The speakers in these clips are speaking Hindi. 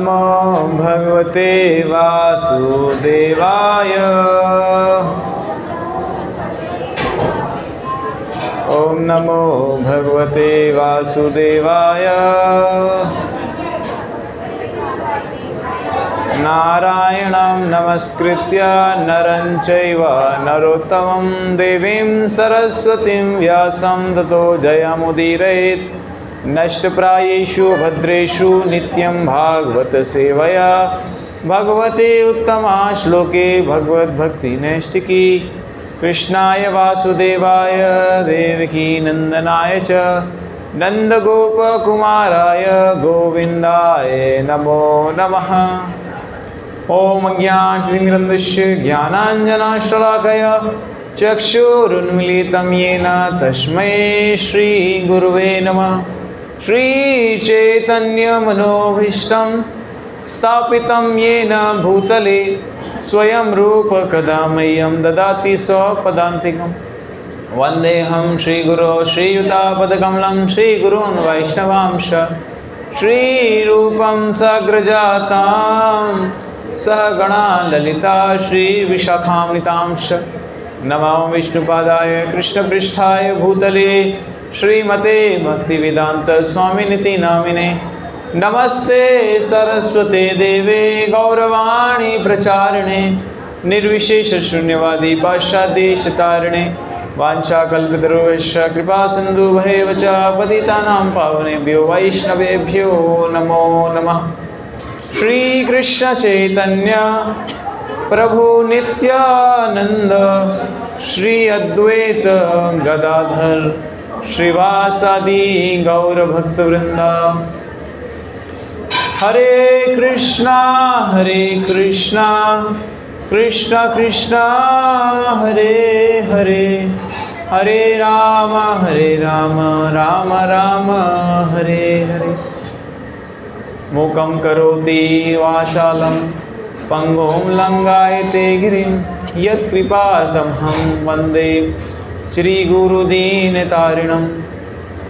नमो भगवते वासुदेवाय। ओम नमो भगवते वासुदेवाय। नारायणं नमस्कृत्य नरं चैव नरोत्तमं देवीं सरस्वतीं व्यासं ततो जयमुदीरयेत्। नष्टप्रायेषु भद्रेषु नित्यं भागवत सेवया भगवते उत्तमा श्लोके भगवद्भक्ति नैष्टिकी। कृष्णाय वासुदेवाय देवकी नंदनाय च नन्दगोपकुमाराय गोविन्दाय नमो नमः। ओम अज्ञानतिमिरन्धस्य ज्ञानाञ्जनशलाकया चक्षुरुन्मीलितं येन तस्मै श्रीगुरुवे नमः। श्रीचैतन्यमनोभीष्टं स्थापितं येन भूतले स्वयं रूप कदा मह्यं ददाति स्वपदान्तिकम्। वन्देऽहं श्रीगुरो श्रीयुतापदकमलं श्रीगुरून् वैष्णवांश श्रीरूपं सग्रजातां सहगणा ललिता श्रीविशाखान्वितांश। नमो विष्णुपादाय कृष्णपृष्ठाय भूतले श्रीमते भक्तिवेदांत स्वामिनिति नामिने। नमस्ते सरस्वते देवे गौरवाणी प्रचारिणे निर्विशेष शून्यवादी पाश्चात्यदेशतारिणे। वाञ्छाकल्पतरुभ्यश्च कृपा सिन्धुभ्येव च पतितानां पावनेभ्यो वैष्णवेभ्यो नमो नमः। श्रीकृष्ण चैतन्य प्रभु नित्यानंद श्री अद्वैत गदाधर श्रीवासादि गौरभक्तवृंदा। हरे कृष्णा कृष्णा कृष्णा हरे हरे, हरे राम राम राम हरे हरे। मूकं करोति वाचालं पंगुं लंघयते गिरिं यत्कृपातमहं वन्दे श्रीगुरुदीनतारिणं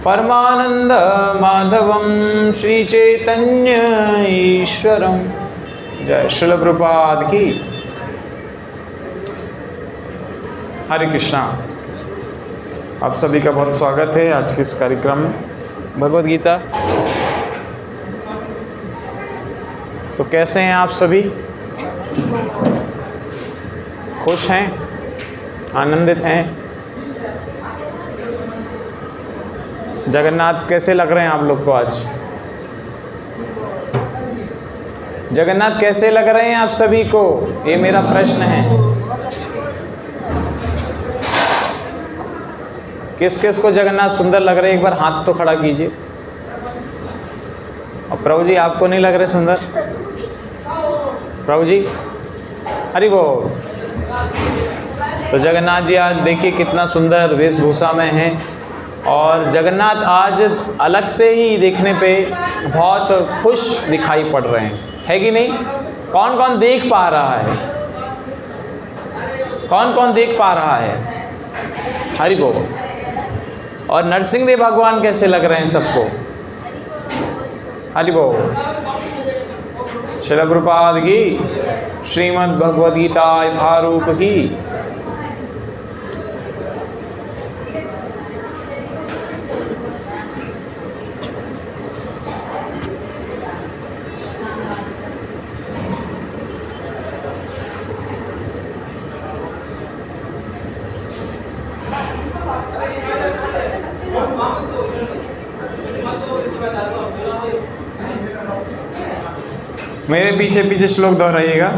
परमानंद माधवं श्रीचैतन्य ईश्वरं। जय श्रील प्रभुपाद की। हरे कृष्णा। आप सभी का बहुत स्वागत है आज के इस कार्यक्रम में भगवद गीता। तो कैसे हैं आप सभी? खुश हैं, आनंदित हैं? जगन्नाथ कैसे लग रहे हैं आप लोग को आज? जगन्नाथ कैसे लग रहे हैं आप सभी को? ये मेरा प्रश्न है। किस किस को जगन्नाथ सुंदर लग रहे हैं? एक बार हाथ तो खड़ा कीजिए। और प्रभु जी आपको नहीं लग रहे सुंदर? प्रभु जी हरि बोल। तो जगन्नाथ जी आज देखिए कितना सुंदर वेशभूषा में हैं। और जगन्नाथ आज अलग से ही देखने पे बहुत खुश दिखाई पड़ रहे हैं, है कि नहीं? कौन कौन देख पा रहा है? कौन कौन देख पा रहा है? हरि बोल। और नरसिंहदेव भगवान कैसे लग रहे हैं सबको? हरि बोल। श्रील प्रभुपाद की। श्रीमद् भगवद गीता यथारूप की। मेरे पीछे पीछे श्लोक दोहराइएगा।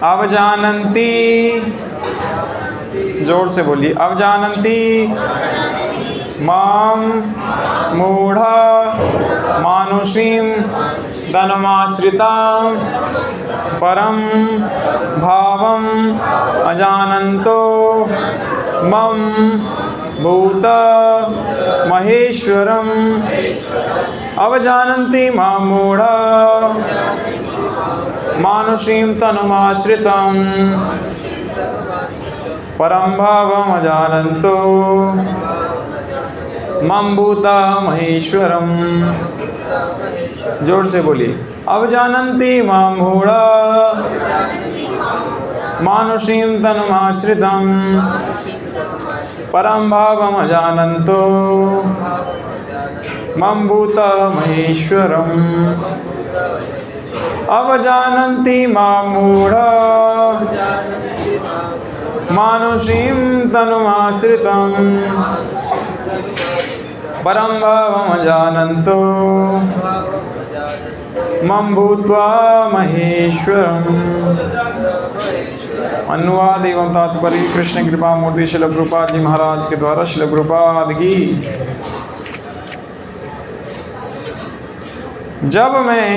अवजानन्ति, जोर से बोलिए, अवजानन्ति माम मूढ़ा मानुषीं तनुमाश्रितां परम भावम् अजानन्तो मम भूत महेश्वरम्। अवजानन्ति मां मूढ़ा मानुषीं तनुमाश्रितं परम भावम् अजानन्तो मम भूत महेश्वरम्। जोर से बोलिए। अवजानन्ति मां मूढा मानुषीं तनुमाश्रितं परं भावमजानन्तो मम भूतमहेश्वरम्। अवजानन्ति मां मूढा मानुषीं तनुमाश्रितं परं भावमजानन्तो मम भूत्वा महेश्वरम्। अनुवाद एवं तात्पर्य कृष्ण कृपा मूर्ति श्रील प्रभुपाद जी महाराज के द्वारा। श्रील प्रभुपाद की। जब मैं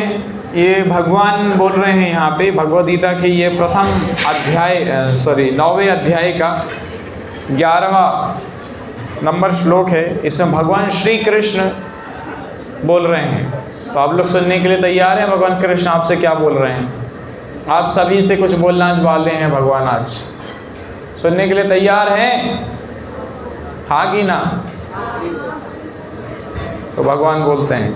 ये भगवान बोल रहे हैं यहाँ पे भगवद गीता के ये प्रथम अध्याय 9वें अध्याय का 11वां नंबर श्लोक है। इसमें भगवान श्री कृष्ण बोल रहे हैं। तो आप लोग सुनने के लिए तैयार हैं? भगवान कृष्ण आपसे क्या बोल रहे हैं? आप सभी से कुछ बोलना वाले हैं भगवान आज। सुनने के लिए तैयार हैं? हाँ कि ना? तो भगवान बोलते हैं,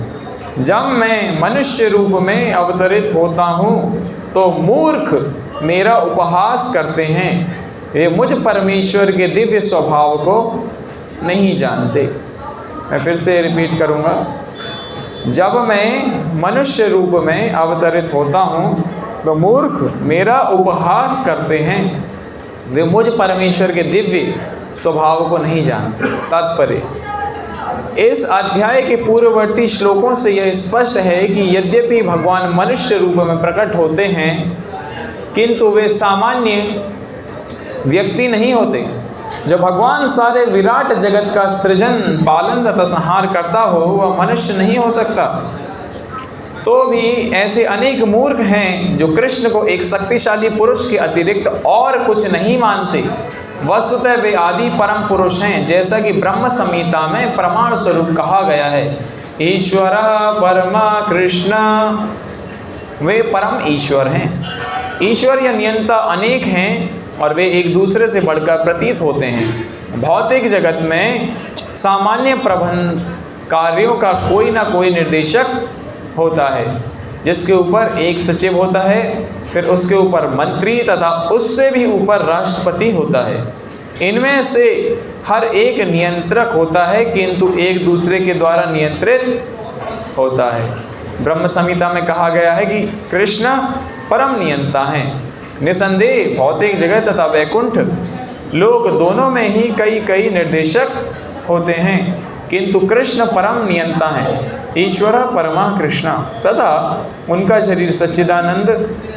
जब मैं मनुष्य रूप में अवतरित होता हूँ तो मूर्ख मेरा उपहास करते हैं, वे मुझ परमेश्वर के दिव्य स्वभाव को नहीं जानते। मैं फिर से रिपीट करूँगा, जब मैं मनुष्य रूप में अवतरित होता हूँ तो मूर्ख मेरा उपहास करते हैं, वे मुझ परमेश्वर के दिव्य स्वभाव को नहीं जानते। तात्पर्य, इस अध्याय के पूर्ववर्ती श्लोकों से यह स्पष्ट है कि यद्यपि भगवान मनुष्य रूप में प्रकट होते हैं किंतु वे सामान्य व्यक्ति नहीं होते। जब भगवान सारे विराट जगत का सृजन पालन तथा संहार करता हो वह मनुष्य नहीं हो सकता। तो भी ऐसे अनेक मूर्ख हैं जो कृष्ण को एक शक्तिशाली पुरुष के अतिरिक्त और कुछ नहीं मानते। वस्तुतः वे आदि परम पुरुष हैं, जैसा कि ब्रह्म संहिता में प्रमाण स्वरूप कहा गया है। ईश्वर परमा कृष्ण, वे परम ईश्वर हैं। ईश्वर या नियंता अनेक हैं और वे एक दूसरे से बढ़कर प्रतीत होते हैं। भौतिक जगत में सामान्य प्रबंध कार्यों का कोई ना कोई निर्देशक होता है, जिसके ऊपर एक सचिव होता है, फिर उसके ऊपर मंत्री तथा उससे भी ऊपर राष्ट्रपति होता है। इनमें से हर एक नियंत्रक होता है किंतु एक दूसरे के द्वारा नियंत्रित होता है। ब्रह्म संहिता में कहा गया है कि कृष्ण परम नियंता हैं। निसंदेह भौतिक जगत तथा वैकुंठ लोक दोनों में ही कई कई निर्देशक होते हैं, किंतु कृष्ण परम नियंता हैं। ईश्वर परमा कृष्ण तथा उनका शरीर सच्चिदानंद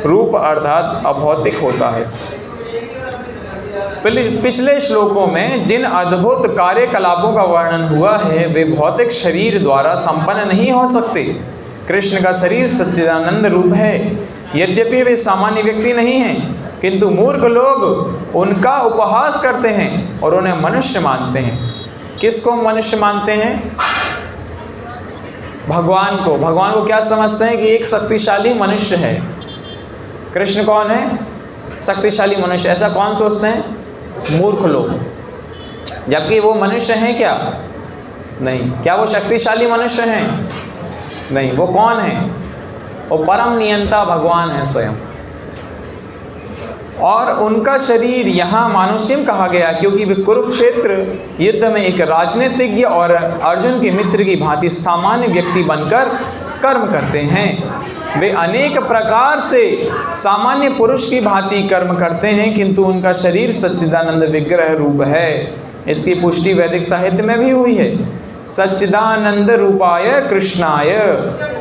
रूप अर्थात अभौतिक होता है। पिछले श्लोकों में जिन अद्भुत कार्यकलापों का वर्णन हुआ है वे भौतिक शरीर द्वारा संपन्न नहीं हो सकते। कृष्ण का शरीर सच्चिदानंद रूप है। यद्यपि वे सामान्य व्यक्ति नहीं हैं किंतु मूर्ख लोग उनका उपहास करते हैं और उन्हें मनुष्य मानते हैं। किसको मनुष्य मानते हैं? भगवान को। भगवान को क्या समझते हैं कि एक शक्तिशाली मनुष्य है। कृष्ण कौन है? शक्तिशाली मनुष्य। ऐसा कौन सोचते हैं? मूर्ख लोग। जबकि वो मनुष्य हैं क्या? नहीं। क्या वो शक्तिशाली मनुष्य हैं? नहीं। वो कौन है? वो परम नियंता भगवान है स्वयं। और उनका शरीर यहाँ मानुष्यम कहा गया क्योंकि वे कुरुक्षेत्र युद्ध में एक राजनीतिज्ञ और अर्जुन के मित्र की भांति सामान्य व्यक्ति बनकर कर्म करते हैं। वे अनेक प्रकार से सामान्य पुरुष की भांति कर्म करते हैं किंतु उनका शरीर सच्चिदानंद विग्रह रूप है। इसकी पुष्टि वैदिक साहित्य में भी हुई है। सच्चिदानंद रूपाय कृष्णाय,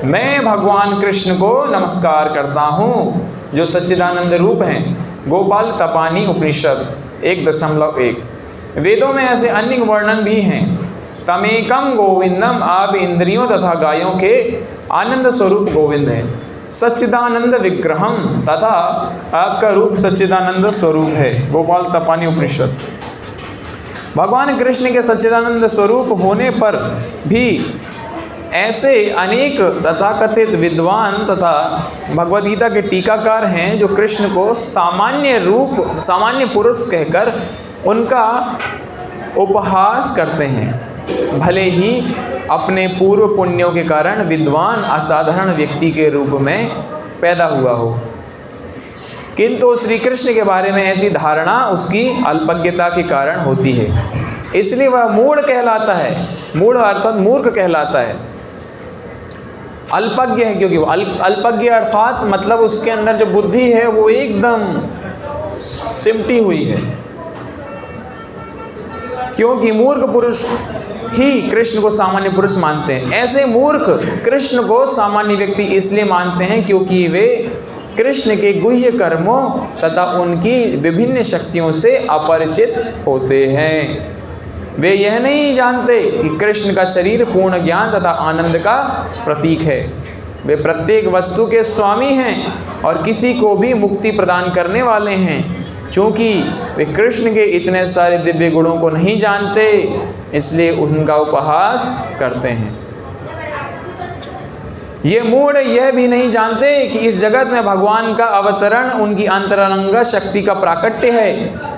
मैं भगवान कृष्ण को नमस्कार करता हूँ जो सच्चिदानंद रूप हैं। गोपाल तपानी उपनिषद 1.1। वेदों में ऐसे अन्य वर्णन भी हैं। तमेकम गोविंदम, आप इंद्रियों तथा गायों के आनंद स्वरूप गोविंद है। सच्चिदानंद विग्रहम, तथा आपका रूप सच्चिदानंद स्वरूप है। गोपाल तपानी उपनिषद। भगवान कृष्ण के सच्चिदानंद स्वरूप होने पर भी ऐसे अनेक तथाकथित विद्वान तथा भगवद गीता के टीकाकार हैं जो कृष्ण को सामान्य पुरुष कहकर उनका उपहास करते हैं। भले ही अपने पूर्व पुण्यों के कारण विद्वान असाधारण व्यक्ति के रूप में पैदा हुआ हो। किंतु श्री कृष्ण के बारे में ऐसी धारणा उसकी अल्पज्ञता के कारण होती है, इसलिए वह मूढ़ कहलाता है। मूढ़ अर्थात मूर्ख कहलाता है, अल्पज्ञ है, क्योंकि वो अल्पज्ञ अर्थात मतलब उसके अंदर जो बुद्धि है वो एकदम सिमटी हुई है। क्योंकि मूर्ख पुरुष ही कृष्ण को सामान्य पुरुष मानते हैं। ऐसे मूर्ख कृष्ण को सामान्य व्यक्ति इसलिए मानते हैं क्योंकि वे कृष्ण के गुह्य कर्मों तथा उनकी विभिन्न शक्तियों से अपरिचित होते हैं। वे यह नहीं जानते कि कृष्ण का शरीर पूर्ण ज्ञान तथा आनंद का प्रतीक है। वे प्रत्येक वस्तु के स्वामी हैं और किसी को भी मुक्ति प्रदान करने वाले हैं। चूँकि वे कृष्ण के इतने सारे दिव्य गुणों को नहीं जानते, इसलिए उनका उपहास करते हैं। ये मूढ़ यह भी नहीं जानते कि इस जगत में भगवान का अवतरण उनकी अंतरंग शक्ति का प्राकट्य है।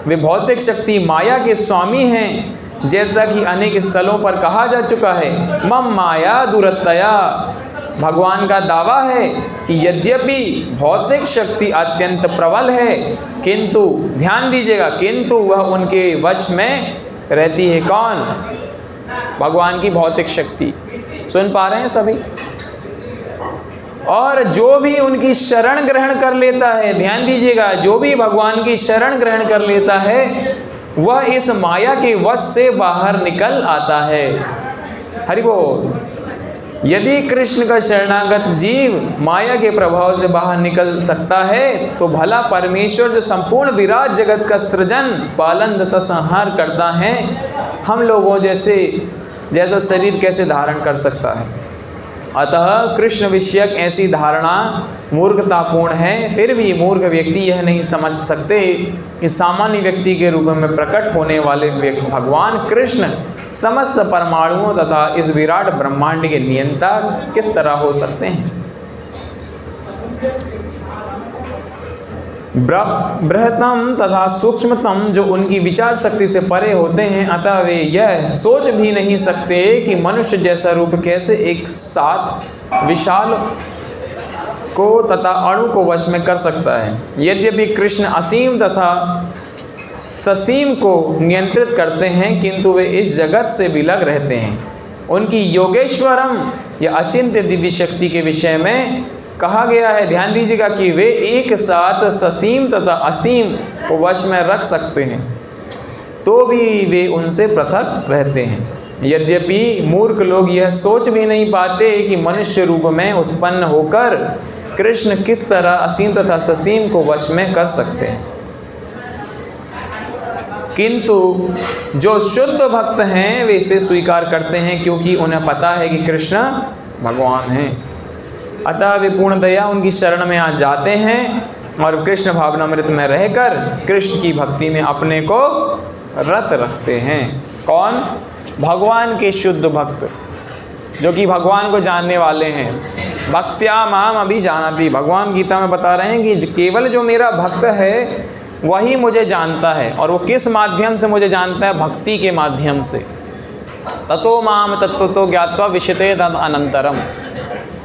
वे भौतिक शक्ति माया के स्वामी हैं, जैसा कि अनेक स्थलों पर कहा जा चुका है, मम माया दुरतया। भगवान का दावा है कि यद्यपि भौतिक शक्ति अत्यंत प्रबल है, किंतु ध्यान दीजिएगा, किंतु वह उनके वश में रहती है। कौन? भगवान की भौतिक शक्ति। सुन पा रहे हैं सभी? और जो भी उनकी शरण ग्रहण कर लेता है, ध्यान दीजिएगा, जो भी भगवान की शरण ग्रहण कर लेता है वह इस माया के वश से बाहर निकल आता है। हरि बोल। यदि कृष्ण का शरणागत जीव माया के प्रभाव से बाहर निकल सकता है, तो भला परमेश्वर जो संपूर्ण विराट जगत का सृजन पालन तथा संहार करता है, हम लोगों जैसा शरीर कैसे धारण कर सकता है। अतः कृष्ण विषयक ऐसी धारणा मूर्खतापूर्ण है। फिर भी मूर्ख व्यक्ति यह नहीं समझ सकते कि सामान्य व्यक्ति के रूप में प्रकट होने वाले भगवान कृष्ण समस्त परमाणुओं तथा इस विराट ब्रह्मांड के नियंता किस तरह हो सकते हैं। बृहत्तम तथा सूक्ष्मतम जो उनकी विचार शक्ति से परे होते हैं, अतः वे यह सोच भी नहीं सकते कि मनुष्य जैसा रूप कैसे एक साथ विशाल को तथा अणु को वश में कर सकता है। यद्यपि कृष्ण असीम तथा ससीम को नियंत्रित करते हैं, किंतु वे इस जगत से विलग रहते हैं। उनकी योगेश्वरम या अचिंत्य दिव्य शक्ति के विषय में कहा गया है, ध्यान दीजिएगा, कि वे एक साथ ससीम तथा असीम को वश में रख सकते हैं, तो भी वे उनसे पृथक रहते हैं। यद्यपि मूर्ख लोग यह सोच भी नहीं पाते कि मनुष्य रूप में उत्पन्न होकर कृष्ण किस तरह असीम तथा ससीम को वश में कर सकते हैं। किंतु जो शुद्ध भक्त हैं वे इसे स्वीकार करते हैं, क्योंकि उन्हें पता है कि कृष्ण भगवान हैं। अतः वे पूर्णतया उनकी शरण में आ जाते हैं और कृष्ण भावनामृत में रहकर कृष्ण की भक्ति में अपने को रत रखते हैं। कौन? भगवान के शुद्ध भक्त, जो कि भगवान को जानने वाले हैं। भक्त्या माम अभी जानाति, भगवान गीता में बता रहे हैं कि केवल जो मेरा भक्त है वही मुझे जानता है। और वो किस माध्यम से मुझे जानता है? भक्ति के माध्यम से। ततो माम तत्त्वतो ज्ञात्वा विशते तद अनंतरम।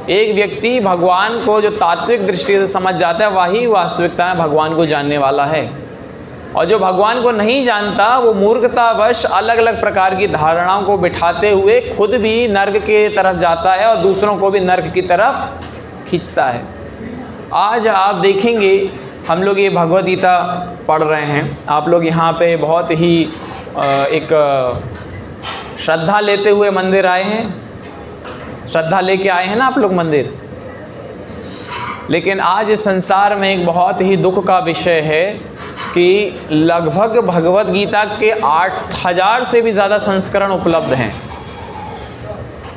एक व्यक्ति भगवान को जो तात्विक दृष्टि से समझ जाता है, वही वास्तविकता में भगवान को जानने वाला है। और जो भगवान को नहीं जानता, वो मूर्खतावश अलग अलग प्रकार की धारणाओं को बिठाते हुए खुद भी नर्क के तरफ जाता है और दूसरों को भी नर्क की तरफ खींचता है। आज आप देखेंगे, हम लोग ये भगवद गीता पढ़ रहे हैं, आप लोग यहाँ पे बहुत ही एक श्रद्धा लेते हुए मंदिर आए हैं, श्रद्धा लेके आए हैं ना आप लोग मंदिर। लेकिन आज इस संसार में एक बहुत ही दुख का विषय है कि लगभग भगवद गीता के 8000 से भी ज़्यादा संस्करण उपलब्ध हैं।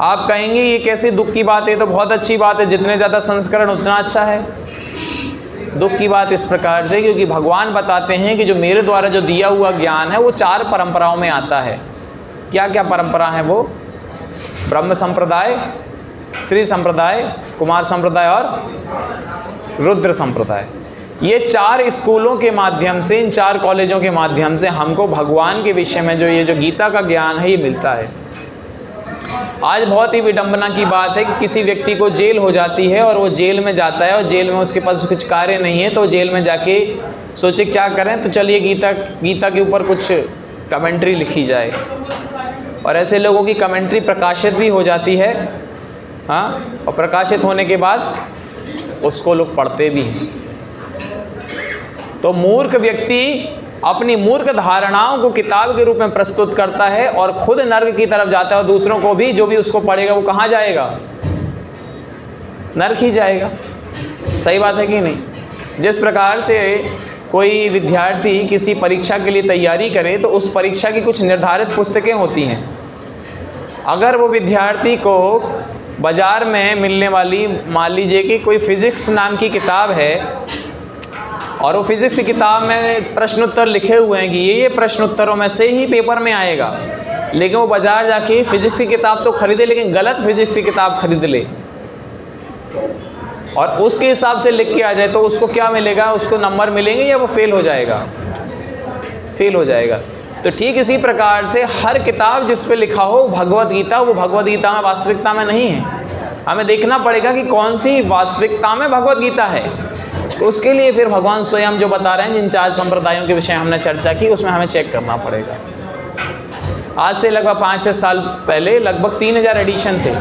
आप कहेंगे ये कैसी दुख की बात है? तो बहुत अच्छी बात है, जितने ज़्यादा संस्करण उतना अच्छा है। दुख की बात इस प्रकार से, क्योंकि भगवान बताते हैं कि जो मेरे द्वारा जो दिया हुआ ज्ञान है वो 4 परंपराओं में आता है। क्या क्या परंपरा है वो? ब्रह्म संप्रदाय, श्री संप्रदाय, कुमार संप्रदाय और रुद्र संप्रदाय। ये 4 स्कूलों के माध्यम से, इन 4 कॉलेजों के माध्यम से हमको भगवान के विषय में जो ये जो गीता का ज्ञान है ये मिलता है। आज बहुत ही विडंबना की बात है कि किसी व्यक्ति को जेल हो जाती है और वो जेल में जाता है और जेल में उसके पास कुछ कार्य नहीं है, तो जेल में जाके सोचे क्या करें, तो चलिए गीता के ऊपर कुछ कमेंट्री लिखी जाए। और ऐसे लोगों की कमेंट्री प्रकाशित भी हो जाती है, हाँ, और प्रकाशित होने के बाद उसको लोग पढ़ते भी हैं। तो मूर्ख व्यक्ति अपनी मूर्ख धारणाओं को किताब के रूप में प्रस्तुत करता है और खुद नर्क की तरफ जाता है, और दूसरों को भी, जो भी उसको पढ़ेगा वो कहाँ जाएगा? नर्क ही जाएगा। सही बात है कि नहीं? जिस प्रकार से कोई विद्यार्थी किसी परीक्षा के लिए तैयारी करे तो उस परीक्षा की कुछ निर्धारित पुस्तकें होती हैं। अगर वो विद्यार्थी को बाज़ार में मिलने वाली, मान लीजिए कि कोई फिज़िक्स नाम की किताब है और वो फिज़िक्स की किताब में प्रश्न उत्तर लिखे हुए हैं कि ये प्रश्न उत्तरों में से ही पेपर में आएगा, लेकिन वो बाज़ार जाके फिज़िक्स की किताब तो खरीदे लेकिन गलत फिज़िक्स की किताब खरीद ले और उसके हिसाब से लिख के आ जाए, तो उसको क्या मिलेगा? उसको नंबर मिलेंगे या वो फेल हो जाएगा? फेल हो जाएगा। तो ठीक इसी प्रकार से हर किताब जिस पे लिखा हो भगवत गीता, वो भगवत गीता में वास्तविकता में नहीं है। हमें देखना पड़ेगा कि कौन सी वास्तविकता में भगवत गीता है। तो उसके लिए फिर भगवान स्वयं जो बता रहे हैं, जिन 4 संप्रदायों के विषय हमने चर्चा की, उसमें हमें चेक करना पड़ेगा। आज से लगभग 5-6 साल पहले लगभग 3000 एडिशन थे।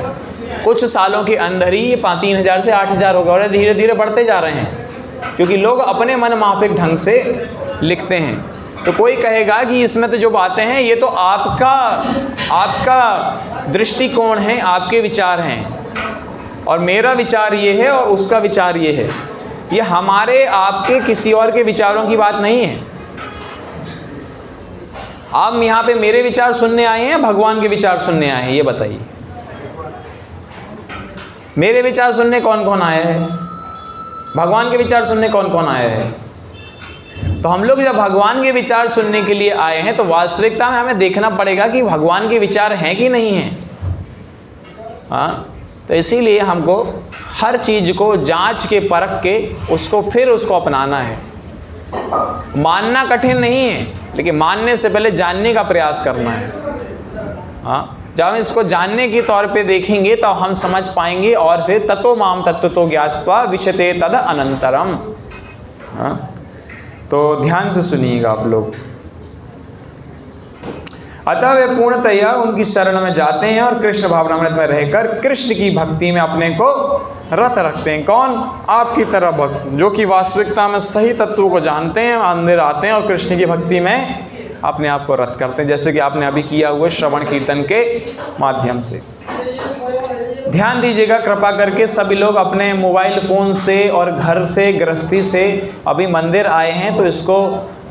कुछ सालों के अंदर ही ये 3000 से 8000 हो गए और धीरे धीरे बढ़ते जा रहे हैं, क्योंकि लोग अपने मन माफिक ढंग से लिखते हैं। तो कोई कहेगा कि इसमें तो जो बातें हैं ये तो आपका दृष्टिकोण है, आपके विचार हैं, और मेरा विचार ये है और उसका विचार ये है। ये हमारे आपके किसी और के विचारों की बात नहीं है। आप यहाँ पे मेरे विचार सुनने आए हैं, भगवान के विचार सुनने आए हैं? ये बताइए, मेरे विचार सुनने कौन कौन आया है? भगवान के विचार सुनने कौन कौन आया है? तो हम लोग जब भगवान के विचार सुनने के लिए आए हैं तो वास्तविकता में हमें देखना पड़ेगा कि भगवान के विचार हैं कि नहीं हैं। हाँ, तो इसीलिए हमको हर चीज़ को जांच के परख के उसको अपनाना है। मानना कठिन नहीं है, लेकिन मानने से पहले जानने का प्रयास करना है। हाँ, जब हम इसको जानने के तौर पे देखेंगे तो हम समझ पाएंगे, और फिर ततो माम तत्त्वतो ज्ञात्वा विशते तद अनंतरम। हाँ, तो ध्यान से सुनिएगा आप लोग। अतः वे पूर्णतया उनकी शरण में जाते हैं और कृष्ण भावनामृत में रहकर कृष्ण की भक्ति में अपने को रत रखते हैं। कौन? आपकी तरह भक्त, जो कि वास्तविकता में सही तत्वों को जानते हैं, अंदर आते हैं और कृष्ण की भक्ति में अपने आप को रत करते हैं, जैसे कि आपने अभी किया हुआ श्रवण कीर्तन के माध्यम से। ध्यान दीजिएगा कृपा करके, सभी लोग अपने मोबाइल फ़ोन से और घर से, गृहस्थी से अभी मंदिर आए हैं, तो इसको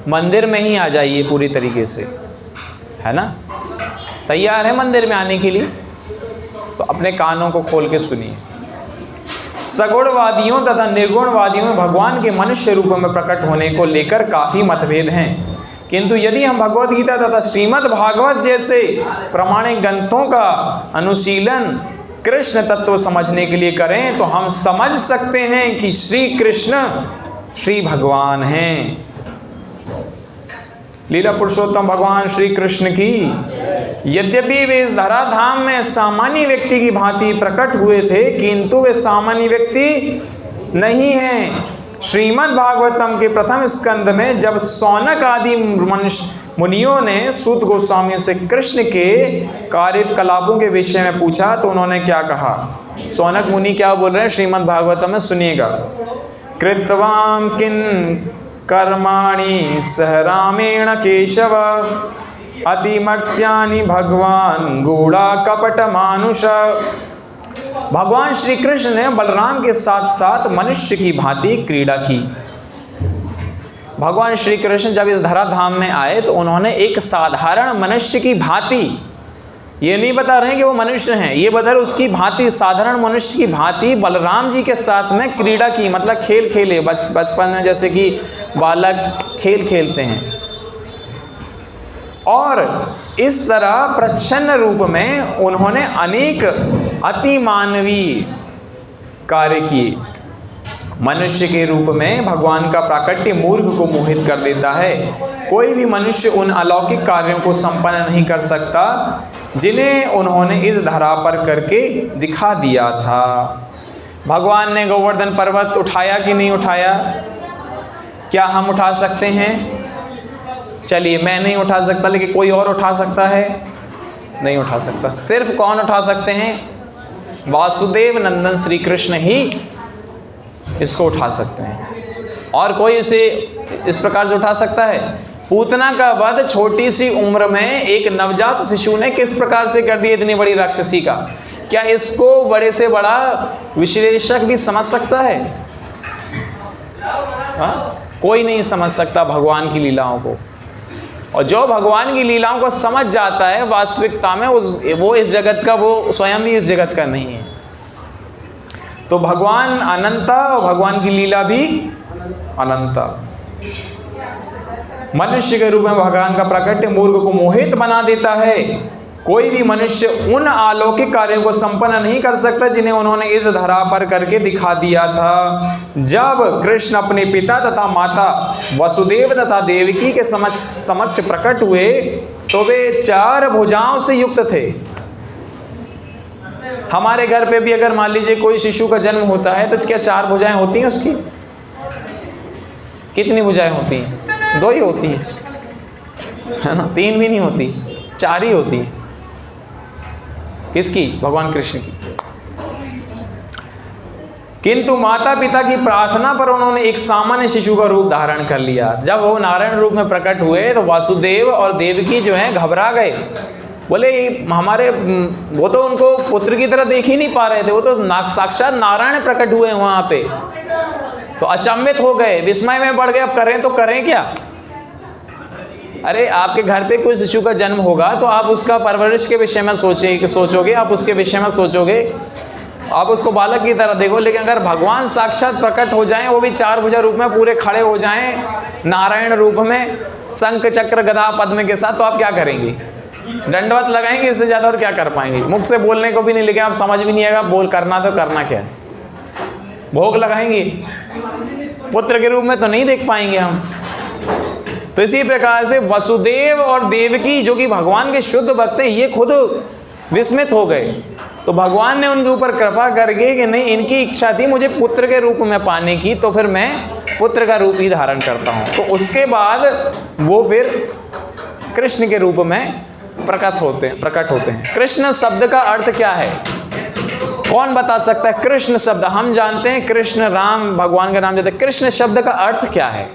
मंदिर में ही आ जाइए पूरी तरीके से, है ना? तैयार है मंदिर में आने के लिए? तो अपने कानों को खोल के सुनिए। सगुणवादियों तथा निर्गुणवादियों में भगवान के मनुष्य रूप में प्रकट होने को लेकर काफ़ी मतभेद हैं, किंतु यदि हम भगवत गीता तथा श्रीमद् भागवत जैसे प्रामाणिक ग्रंथों का अनुशीलन कृष्ण तत्व समझने के लिए करें तो हम समझ सकते हैं कि श्री कृष्ण श्री भगवान हैं। लीला पुरुषोत्तम भगवान श्री कृष्ण की। यद्यपि वे इस धराधाम में सामान्य व्यक्ति की भांति प्रकट हुए थे, किंतु वे सामान्य व्यक्ति नहीं हैं। श्रीमद् भागवतम के प्रथम स्कंद में जब सौनक आदि मुनियों ने सूत गोस्वामी से कृष्ण के कार्यकलापों के विषय में पूछा तो उन्होंने क्या कहा? सौनक मुनि क्या बोल रहे हैं श्रीमद् भागवतम में, सुनिएगा। कृतवाम किन कर्माणि सह रामेण केशव अतिमर्त्यानि भगवान गूढ़ा कपट मानुष। भगवान श्री कृष्ण ने बलराम के साथ साथ मनुष्य की भांति क्रीड़ा की। भगवान श्री कृष्ण जब इस धराधाम में आए तो उन्होंने एक साधारण मनुष्य की भांति, ये नहीं बता रहे हैं कि वो मनुष्य हैं, ये बता रहे उसकी भांति, साधारण मनुष्य की भांति बलराम जी के साथ में क्रीड़ा की, मतलब खेल खेले। बचपन में जैसे कि बालक खेल खेलते हैं, और इस तरह प्रच्छन्न रूप में उन्होंने अनेक अति मानवीय कार्य किए। मनुष्य के रूप में भगवान का प्राकट्य मूर्ख को मोहित कर देता है। कोई भी मनुष्य उन अलौकिक कार्यों को संपन्न नहीं कर सकता जिन्हें उन्होंने इस धरा पर करके दिखा दिया था। भगवान ने गोवर्धन पर्वत उठाया कि नहीं उठाया? क्या हम उठा सकते हैं? चलिए, मैं नहीं उठा सकता, लेकिन कोई और उठा सकता है? नहीं उठा सकता। सिर्फ कौन उठा सकते हैं? वासुदेव नंदन श्री कृष्ण ही इसको उठा सकते हैं। और कोई इसे इस प्रकार से उठा सकता है? पूतना का वध छोटी सी उम्र में एक नवजात शिशु ने किस प्रकार से कर दिया इतनी बड़ी राक्षसी का? क्या इसको बड़े से बड़ा विश्लेषक भी समझ सकता है? कोई नहीं समझ सकता भगवान की लीलाओं को। और जो भगवान की लीलाओं को समझ जाता है वास्तविकता में, वो इस जगत का, वो स्वयं भी इस जगत का नहीं है। तो भगवान अनंता और भगवान की लीला भी अनंता। मनुष्य के रूप में भगवान का प्रकट मूर्ख को मोहित बना देता है। कोई भी मनुष्य उन अलौकिक कार्यों को संपन्न नहीं कर सकता जिन्हें उन्होंने इस धरा पर करके दिखा दिया था। जब कृष्ण अपने पिता तथा माता वसुदेव तथा देवकी के समक्ष प्रकट हुए तो वे 4 भुजाओं से युक्त थे। हमारे घर पे भी अगर मान लीजिए कोई शिशु का जन्म होता है तो क्या 4 भुजाएं होती हैं उसकी? कितनी भुजाएं होती हैं? 2 ही होती हैं, है ना? 3 भी नहीं होती, 4 ही होती हैं। किसकी? भगवान कृष्ण की। किंतु माता पिता की प्रार्थना पर उन्होंने एक सामान्य शिशु का रूप धारण कर लिया। जब वो नारायण रूप में प्रकट हुए तो वासुदेव और देवकी जो हैं घबरा गए। बोले हमारे, वो तो उनको पुत्र की तरह देख ही नहीं पा रहे थे, वो तो साक्षात नारायण प्रकट हुए हैं वहां पे। तो अचंभित हो गए, विस्मय में पड़ गए, अब करें तो करें क्या? अरे आपके घर पे कोई शिशु का जन्म होगा तो आप उसका परवरिश के विषय में सोचोगे, आप उसके विषय में सोचोगे, आप उसको बालक की तरह देखो। लेकिन अगर भगवान साक्षात प्रकट हो जाएं, वो भी 4 भुजा रूप में पूरे खड़े हो जाएं नारायण रूप में, शंख चक्र गदा पद्म के साथ, तो आप क्या करेंगे? दंडवत लगाएंगे, इससे ज़्यादा और क्या कर पाएंगे? मुख से बोलने को भी नहीं, लेकिन आप समझ भी नहीं आएगा बोल करना तो करना क्या है। भोग लगाएंगे, पुत्र के रूप में तो नहीं देख पाएंगे हम। तो इसी प्रकार से वसुदेव और देवकी जो कि भगवान के शुद्ध भक्त हैं, ये खुद विस्मित हो गए। तो भगवान ने उनके ऊपर कृपा करके कि नहीं, इनकी इच्छा थी मुझे पुत्र के रूप में पाने की, तो फिर मैं पुत्र का रूप ही धारण करता हूँ। तो उसके बाद वो फिर कृष्ण के रूप में प्रकट होते हैं। कृष्ण शब्द का अर्थ क्या है? कौन बता सकता है? कृष्ण शब्द हम जानते हैं, कृष्ण राम भगवान का नाम जानते हैं। कृष्ण शब्द का अर्थ क्या है?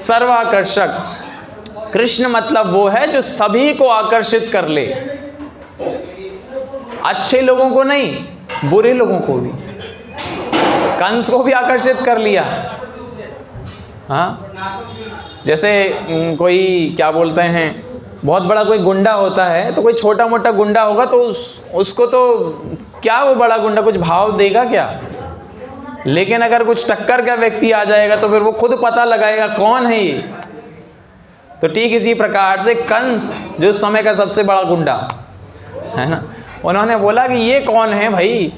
सर्वाकर्षक। कृष्ण मतलब वो है जो सभी को आकर्षित कर ले, अच्छे लोगों को नहीं, बुरे लोगों को भी। कंस को भी आकर्षित कर लिया। हाँ, जैसे कोई क्या बोलते हैं, बहुत बड़ा कोई गुंडा होता है तो कोई छोटा मोटा गुंडा होगा तो उसको तो क्या, वो बड़ा गुंडा कुछ भाव देगा क्या? लेकिन अगर कुछ टक्कर का व्यक्ति आ जाएगा तो फिर वो खुद पता लगाएगा कौन है ये। तो ठीक इसी प्रकार से कंस जो समय का सबसे बड़ा गुंडा है ना, उन्होंने बोला कि ये कौन है भाई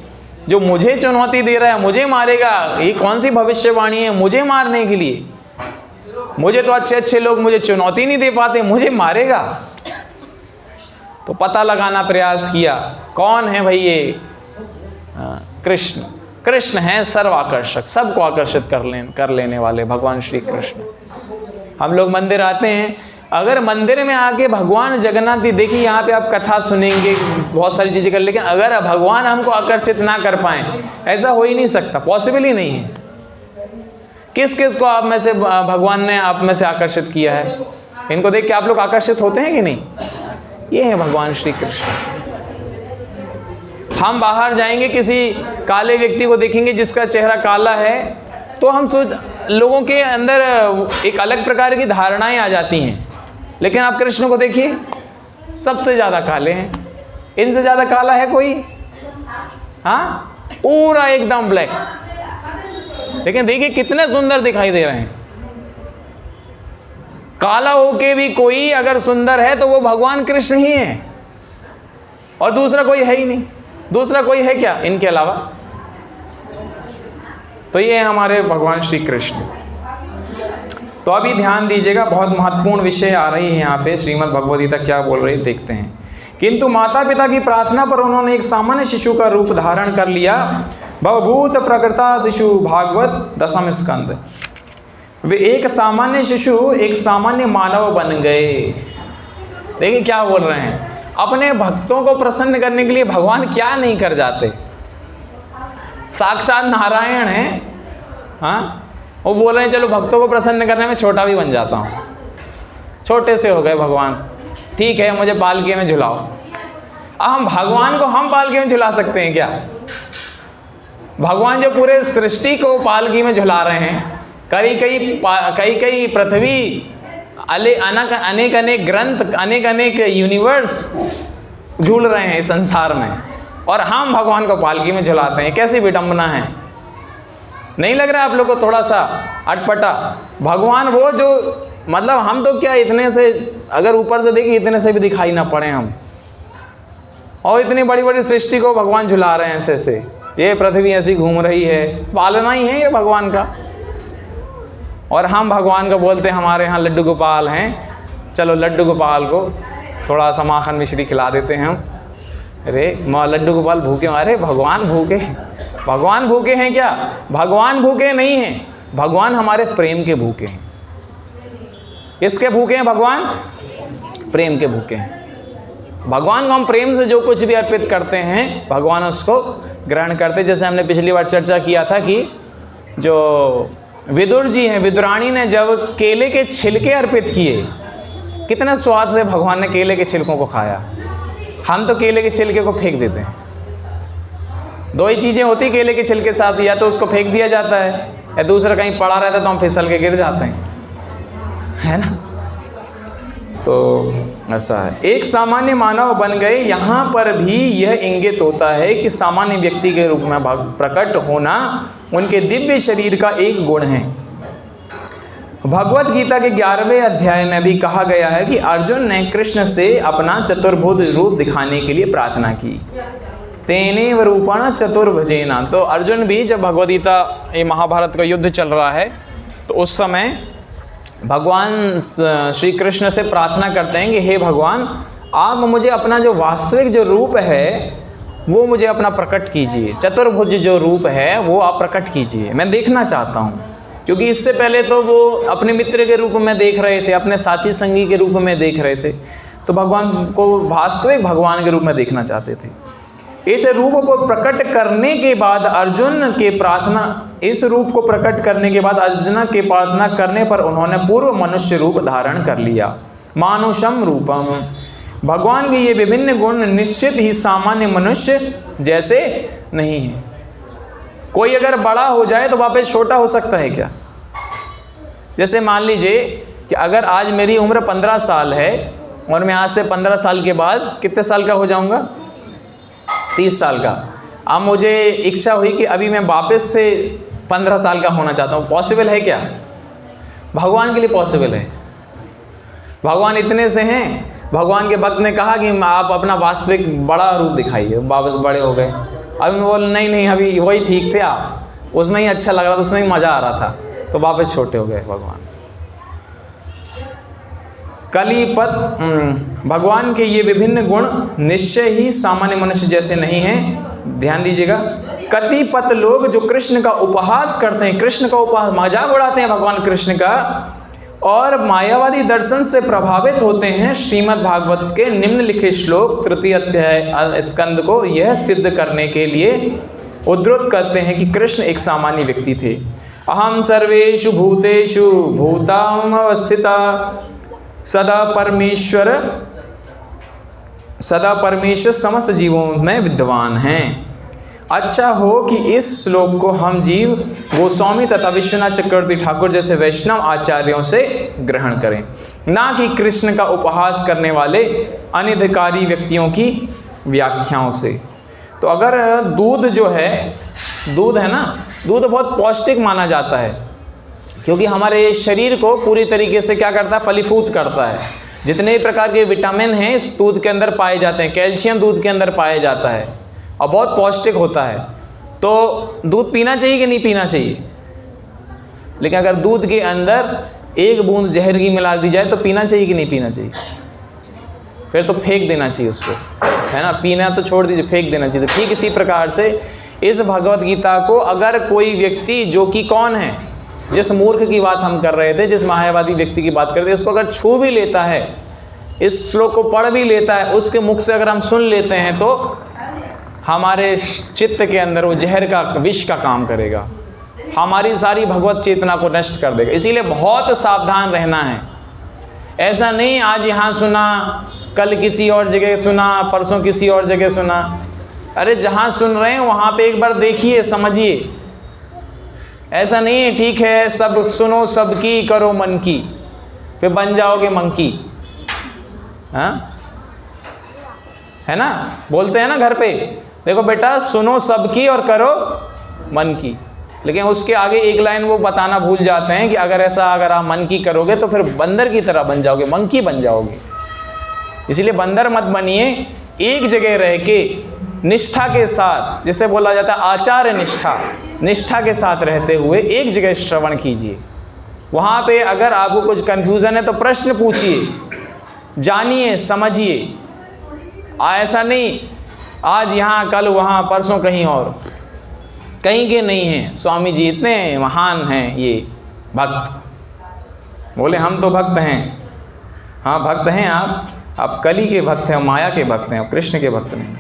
जो मुझे चुनौती दे रहा है, मुझे मारेगा, ये कौन सी भविष्यवाणी है मुझे मारने के लिए? मुझे तो अच्छे अच्छे लोग मुझे चुनौती नहीं दे पाते, मुझे मारेगा। तो पता लगाना प्रयास किया कौन है भाई ये? कृष्ण। कृष्ण है सर्वाकर्षक, सबको आकर्षित कर लेने वाले भगवान श्री कृष्ण। हम लोग मंदिर आते हैं, अगर मंदिर में आके भगवान जगन्नाथ जी, देखिए यहाँ पे आप कथा सुनेंगे, बहुत सारी चीज़ें कर, लेकिन अगर भगवान हमको आकर्षित ना कर पाए, ऐसा हो ही नहीं सकता, पॉसिबल ही नहीं है। किस किस को आप में से भगवान ने आप में से आकर्षित किया है? इनको देख के आप लोग आकर्षित होते हैं कि नहीं? ये है भगवान श्री कृष्ण। हम बाहर जाएंगे, किसी काले व्यक्ति को देखेंगे जिसका चेहरा काला है, तो हम लोगों के अंदर एक अलग प्रकार की धारणाएं आ जाती हैं। लेकिन आप कृष्ण को देखिए, सबसे ज़्यादा काले हैं, इनसे ज़्यादा काला है कोई? हाँ, पूरा एकदम ब्लैक। लेकिन देखिए कितने सुंदर दिखाई दे रहे हैं। काला होके भी कोई अगर सुंदर है तो वो भगवान कृष्ण ही है, और दूसरा कोई है ही नहीं। दूसरा कोई है क्या इनके अलावा? तो ये हमारे भगवान श्री कृष्ण। तो अभी ध्यान दीजिएगा, बहुत महत्वपूर्ण विषय आ रही है यहाँ पे। श्रीमद् भगवद गीता क्या बोल रही है देखते हैं। किंतु माता पिता की प्रार्थना पर उन्होंने एक सामान्य शिशु का रूप धारण कर लिया। भवभूत प्रकृता शिशु भागवत दशम स्कंद। वे एक सामान्य शिशु, एक सामान्य मानव बन गए। देखिए क्या बोल रहे हैं, अपने भक्तों को प्रसन्न करने के लिए भगवान क्या नहीं कर जाते। साक्षात नारायण है, हाँ, वो बोल रहे हैं चलो भक्तों को प्रसन्न करने में छोटा भी बन जाता हूँ। छोटे से हो गए भगवान, ठीक है मुझे पालकी में झुलाओ। अब हम भगवान को हम पालकी में झुला सकते हैं क्या? भगवान जो पूरे सृष्टि को पालकी में झुला रहे हैं, कई पृथ्वी, अनेक अनेक ग्रंथ, अनेक अनेक यूनिवर्स झूल रहे हैं इस संसार में, और हम भगवान को पालकी में झुलाते हैं। कैसी विडंबना है, नहीं लग रहा आप लोग को थोड़ा सा अटपटा? भगवान वो जो, मतलब हम तो क्या इतने से, अगर ऊपर से देखिए इतने से भी दिखाई ना पड़े हम, और इतनी बड़ी बड़ी सृष्टि को भगवान झुला रहे हैं ऐसे ऐसे। ये पृथ्वी ऐसी घूम रही है, पालना ही है ये भगवान का, और हम भगवान को बोलते हैं हमारे यहाँ लड्डू गोपाल हैं, चलो लड्डू गोपाल को थोड़ा सा माखन मिश्री खिला देते हैं हम। अरे लड्डू गोपाल भूखे? अरे भगवान भूखे, भगवान भूखे हैं क्या? भगवान भूखे नहीं हैं, भगवान हमारे प्रेम के भूखे हैं। किसके भूखे हैं भगवान? प्रेम के भूखे हैं। भगवान को हम प्रेम से जो कुछ भी अर्पित करते हैं, भगवान उसको ग्रहण करते। जैसे हमने पिछली बार चर्चा किया था कि जो विदुर जी हैं, विदुरानी ने जब केले के छिलके अर्पित किए, कितने स्वाद से भगवान ने केले के छिलकों को खाया। हम तो केले के छिलके को फेंक देते हैं। दो ही चीज़ें होती केले के छिलके साथ, या तो उसको फेंक दिया जाता है, या दूसरा कहीं पड़ा रहता है तो हम फिसल के गिर जाते हैं, है ना? तो ऐसा है। एक सामान्य मानव बन गए, यहाँ पर भी यह इंगित होता है कि सामान्य व्यक्ति के रूप में प्रकट होना उनके दिव्य शरीर का एक गुण है। भगवत गीता के 11वें अध्याय में भी कहा गया है कि अर्जुन ने कृष्ण से अपना चतुर्भुज रूप दिखाने के लिए प्रार्थना की। तेनेव रूपण चतुर्भुजेना। तो अर्जुन भी, जब भगवद गीता, ये महाभारत का युद्ध चल रहा है, तो उस समय भगवान श्री कृष्ण से प्रार्थना करते हैं कि हे भगवान, आप मुझे अपना जो वास्तविक जो रूप है वो मुझे अपना प्रकट कीजिए। चतुर्भुज जो रूप है वो आप प्रकट कीजिए, मैं देखना चाहता हूँ। क्योंकि इससे पहले तो वो अपने मित्र के रूप में देख रहे थे, अपने साथी संगी के रूप में देख रहे थे, तो भगवान को वास्तविक भगवान के रूप में देखना चाहते थे। इस रूप को प्रकट करने के बाद अर्जुन के प्रार्थना, इस रूप को प्रकट करने के बाद अर्जुन के प्रार्थना करने पर उन्होंने पूर्व मनुष्य रूप धारण कर लिया, मानुषम रूपम। भगवान के ये विभिन्न गुण निश्चित ही सामान्य मनुष्य जैसे नहीं है। कोई अगर बड़ा हो जाए तो वापस छोटा हो सकता है क्या? जैसे मान लीजिए कि अगर आज मेरी उम्र 15 साल है और मैं आज से 15 साल के बाद कितने साल का हो जाऊंगा? 30 साल का। अब मुझे इच्छा हुई कि अभी मैं वापस से 15 साल का होना चाहता हूँ, पॉसिबल है क्या? भगवान के लिए पॉसिबल है। भगवान इतने से हैं, भगवान के भक्त ने कहा कि आप अपना वास्तविक बड़ा रूप दिखाइए, वापस बड़े हो गए। अभी मैं बोल नहीं अभी वही ठीक थे, आप उसमें ही अच्छा लग रहा था, उसमें ही मज़ा आ रहा था, तो वापस छोटे हो गए भगवान। कलिपत भगवान के ये विभिन्न गुण निश्चय ही सामान्य मनुष्य जैसे नहीं हैं। ध्यान दीजिएगा, कतिपत लोग जो कृष्ण का उपहास करते हैं, कृष्ण का उपहास, मजाक उड़ाते हैं भगवान कृष्ण का, और मायावादी दर्शन से प्रभावित होते हैं, श्रीमद् भागवत के निम्नलिखित श्लोक 3 अध्याय स्कंद को यह सिद्ध करने के लिए उद्धृत करते हैं कि कृष्ण एक सामान्य व्यक्ति थे। अहम सर्वेषु भूतेषु भूतामवस्थिता सदा परमेश्वर समस्त जीवों में विद्वान हैं। अच्छा हो कि इस श्लोक को हम जीव गोस्वामी तथा विश्वनाथ चक्रवर्ती ठाकुर जैसे वैष्णव आचार्यों से ग्रहण करें, ना कि कृष्ण का उपहास करने वाले अनधिकारी व्यक्तियों की व्याख्याओं से। तो अगर दूध जो है, दूध है ना, दूध बहुत पौष्टिक माना जाता है, क्योंकि हमारे शरीर को पूरी तरीके से क्या करता है? फलीभूत करता है। जितने प्रकार के विटामिन हैं इस दूध के अंदर पाए जाते हैं, कैल्शियम दूध के अंदर पाया जाता है और बहुत पौष्टिक होता है। तो दूध पीना चाहिए कि नहीं पीना चाहिए? लेकिन अगर दूध के अंदर एक बूंद जहर की मिला दी जाए तो पीना चाहिए कि नहीं पीना चाहिए? फिर तो फेंक देना चाहिए उसको, है ना, पीना तो छोड़ दीजिए, फेंक देना चाहिए। तो ठीक इसी प्रकार से इस भगवत गीता को अगर कोई व्यक्ति, जो कि कौन है, जिस मूर्ख की बात हम कर रहे थे, जिस मायावादी व्यक्ति की बात कर रहे थे, इसको अगर छू भी लेता है, इस श्लोक को पढ़ भी लेता है, उसके मुख से अगर हम सुन लेते हैं तो हमारे चित्त के अंदर वो जहर का, विष का काम करेगा, हमारी सारी भगवत चेतना को नष्ट कर देगा। इसीलिए बहुत सावधान रहना है। ऐसा नहीं आज यहाँ सुना, कल किसी और जगह सुना, परसों किसी और जगह सुना। अरे जहाँ सुन रहे हैं वहाँ पे एक बार देखिए, समझिए। ऐसा नहीं है ठीक है सब सुनो, सबकी करो मन की, फिर बन जाओगे मंकी, हाँ, है ना, बोलते हैं ना घर पे, देखो बेटा सुनो सबकी और करो मन की। लेकिन उसके आगे एक लाइन वो बताना भूल जाते हैं कि अगर आप मन की करोगे तो फिर बंदर की तरह बन जाओगे, मंकी बन जाओगे। इसलिए बंदर मत बनिए, एक जगह रह के निष्ठा के साथ, जिसे बोला जाता है आचार्य निष्ठा, निष्ठा के साथ रहते हुए एक जगह श्रवण कीजिए। वहाँ पे अगर आपको कुछ कन्फ्यूज़न है तो प्रश्न पूछिए, जानिए, समझिए। ऐसा नहीं आज यहाँ कल वहाँ परसों कहीं और, कहीं के नहीं हैं। स्वामी जी इतने महान हैं ये भक्त, बोले हम तो भक्त हैं। हाँ भक्त हैं आप कली के भक्त हैं, माया के भक्त हैं, आप कृष्ण के भक्त नहीं।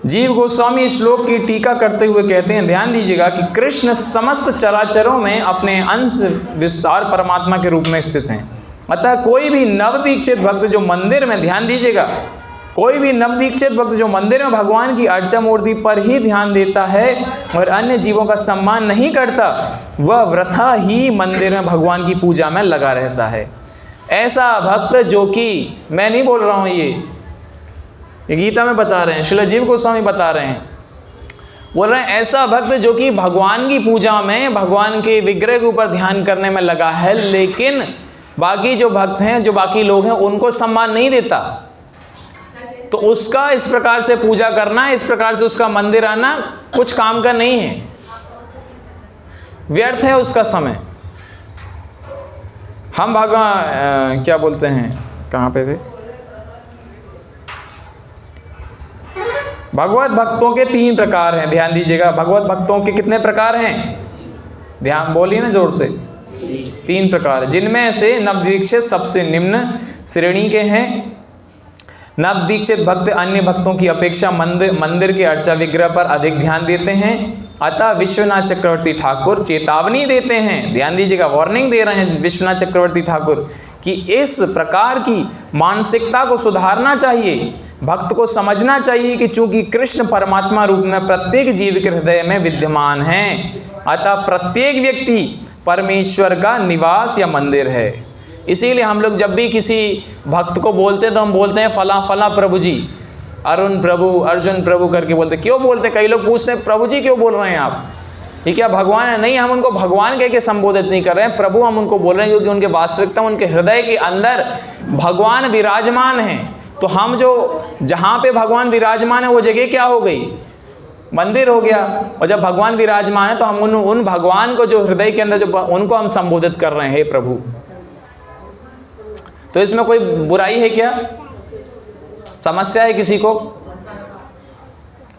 जीव गोस्वामी इस श्लोक की टीका करते हुए कहते हैं, ध्यान दीजिएगा कि कृष्ण समस्त चराचरों में अपने अंश विस्तार परमात्मा के रूप में स्थित हैं। अतः कोई भी नवदीक्षित भक्त जो मंदिर में, ध्यान दीजिएगा, कोई भी नवदीक्षित भक्त जो मंदिर में भगवान की अर्चा मूर्ति पर ही ध्यान देता है और अन्य जीवों का सम्मान नहीं करता, वह वृथा ही मंदिर में भगवान की पूजा में लगा रहता है। ऐसा भक्त जो कि, मैं नहीं बोल रहा हूँ, ये गीता में बता रहे हैं, श्रील जीव गोस्वामी बता रहे हैं, बोल रहे हैं ऐसा भक्त जो कि भगवान की पूजा में, भगवान के विग्रह के ऊपर ध्यान करने में लगा है, लेकिन बाकी जो भक्त हैं, जो बाकी लोग हैं, उनको सम्मान नहीं देता, तो उसका इस प्रकार से पूजा करना, इस प्रकार से उसका मंदिर आना कुछ काम का नहीं है, व्यर्थ है उसका समय। हम क्या बोलते हैं, कहाँ पे थे, भगवत भक्तों के 3 प्रकार हैं। ध्यान दीजिएगा, भगवत भक्तों के कितने प्रकार हैं, ध्यान बोलिए ना जोर से, 3 प्रकार, जिनमें से नवदीक्षित सबसे निम्न श्रेणी के हैं। नवदीक्षित भक्त अन्य भक्तों की अपेक्षा मंदिर के अर्चा विग्रह पर अधिक ध्यान देते हैं। अतः विश्वनाथ चक्रवर्ती ठाकुर चेतावनी देते हैं, ध्यान दीजिएगा, वार्निंग दे रहे हैं विश्वनाथ चक्रवर्ती ठाकुर कि इस प्रकार की मानसिकता को सुधारना चाहिए। भक्त को समझना चाहिए कि चूंकि कृष्ण परमात्मा रूप में प्रत्येक जीव के हृदय में विद्यमान हैं, अतः प्रत्येक व्यक्ति परमेश्वर का निवास या मंदिर है। इसीलिए हम लोग जब भी किसी भक्त को बोलते हैं तो हम बोलते हैं फला फला प्रभु जी, अरुण प्रभु, अर्जुन प्रभु करके बोलते। क्यों बोलते? कई लोग पूछते हैं प्रभु जी क्यों बोल रहे हैं आप, ये क्या भगवान है? नहीं, हम उनको भगवान कह के संबोधित नहीं कर रहे हैं, प्रभु हम उनको बोल रहे हैं, क्योंकि उनके वास्तविकता, उनके हृदय के अंदर भगवान विराजमान हैं। तो हम जो जहाँ पे भगवान विराजमान है वो जगह क्या हो गई? मंदिर हो गया। और जब भगवान विराजमान है तो हम उन भगवान को जो हृदय के अंदर, जो उनको हम संबोधित कर रहे हैं, हे प्रभु। तो इसमें कोई बुराई है क्या? समस्या है किसी को?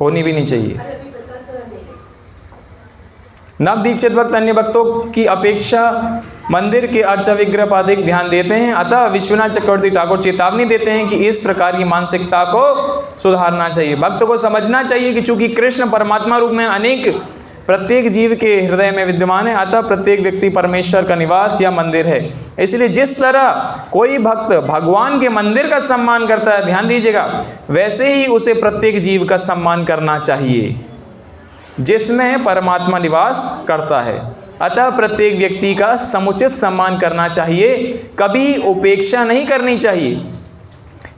होनी भी नहीं चाहिए। नवदीक्षित भक्त अन्य भक्तों की अपेक्षा मंदिर के अर्चा विग्रह पर अधिक ध्यान देते हैं। अतः विश्वनाथ चक्रवर्ती ठाकुर चेतावनी देते हैं कि इस प्रकार की मानसिकता को सुधारना चाहिए। भक्त को समझना चाहिए कि चूंकि कृष्ण परमात्मा रूप में अनेक प्रत्येक जीव के हृदय में विद्यमान है, अतः प्रत्येक व्यक्ति परमेश्वर का निवास या मंदिर है। इसलिए जिस तरह कोई भक्त भगवान के मंदिर का सम्मान करता है, ध्यान दीजिएगा, वैसे ही उसे प्रत्येक जीव का सम्मान करना चाहिए जिसमें परमात्मा निवास करता है। अतः प्रत्येक व्यक्ति का समुचित सम्मान करना चाहिए, कभी उपेक्षा नहीं करनी चाहिए।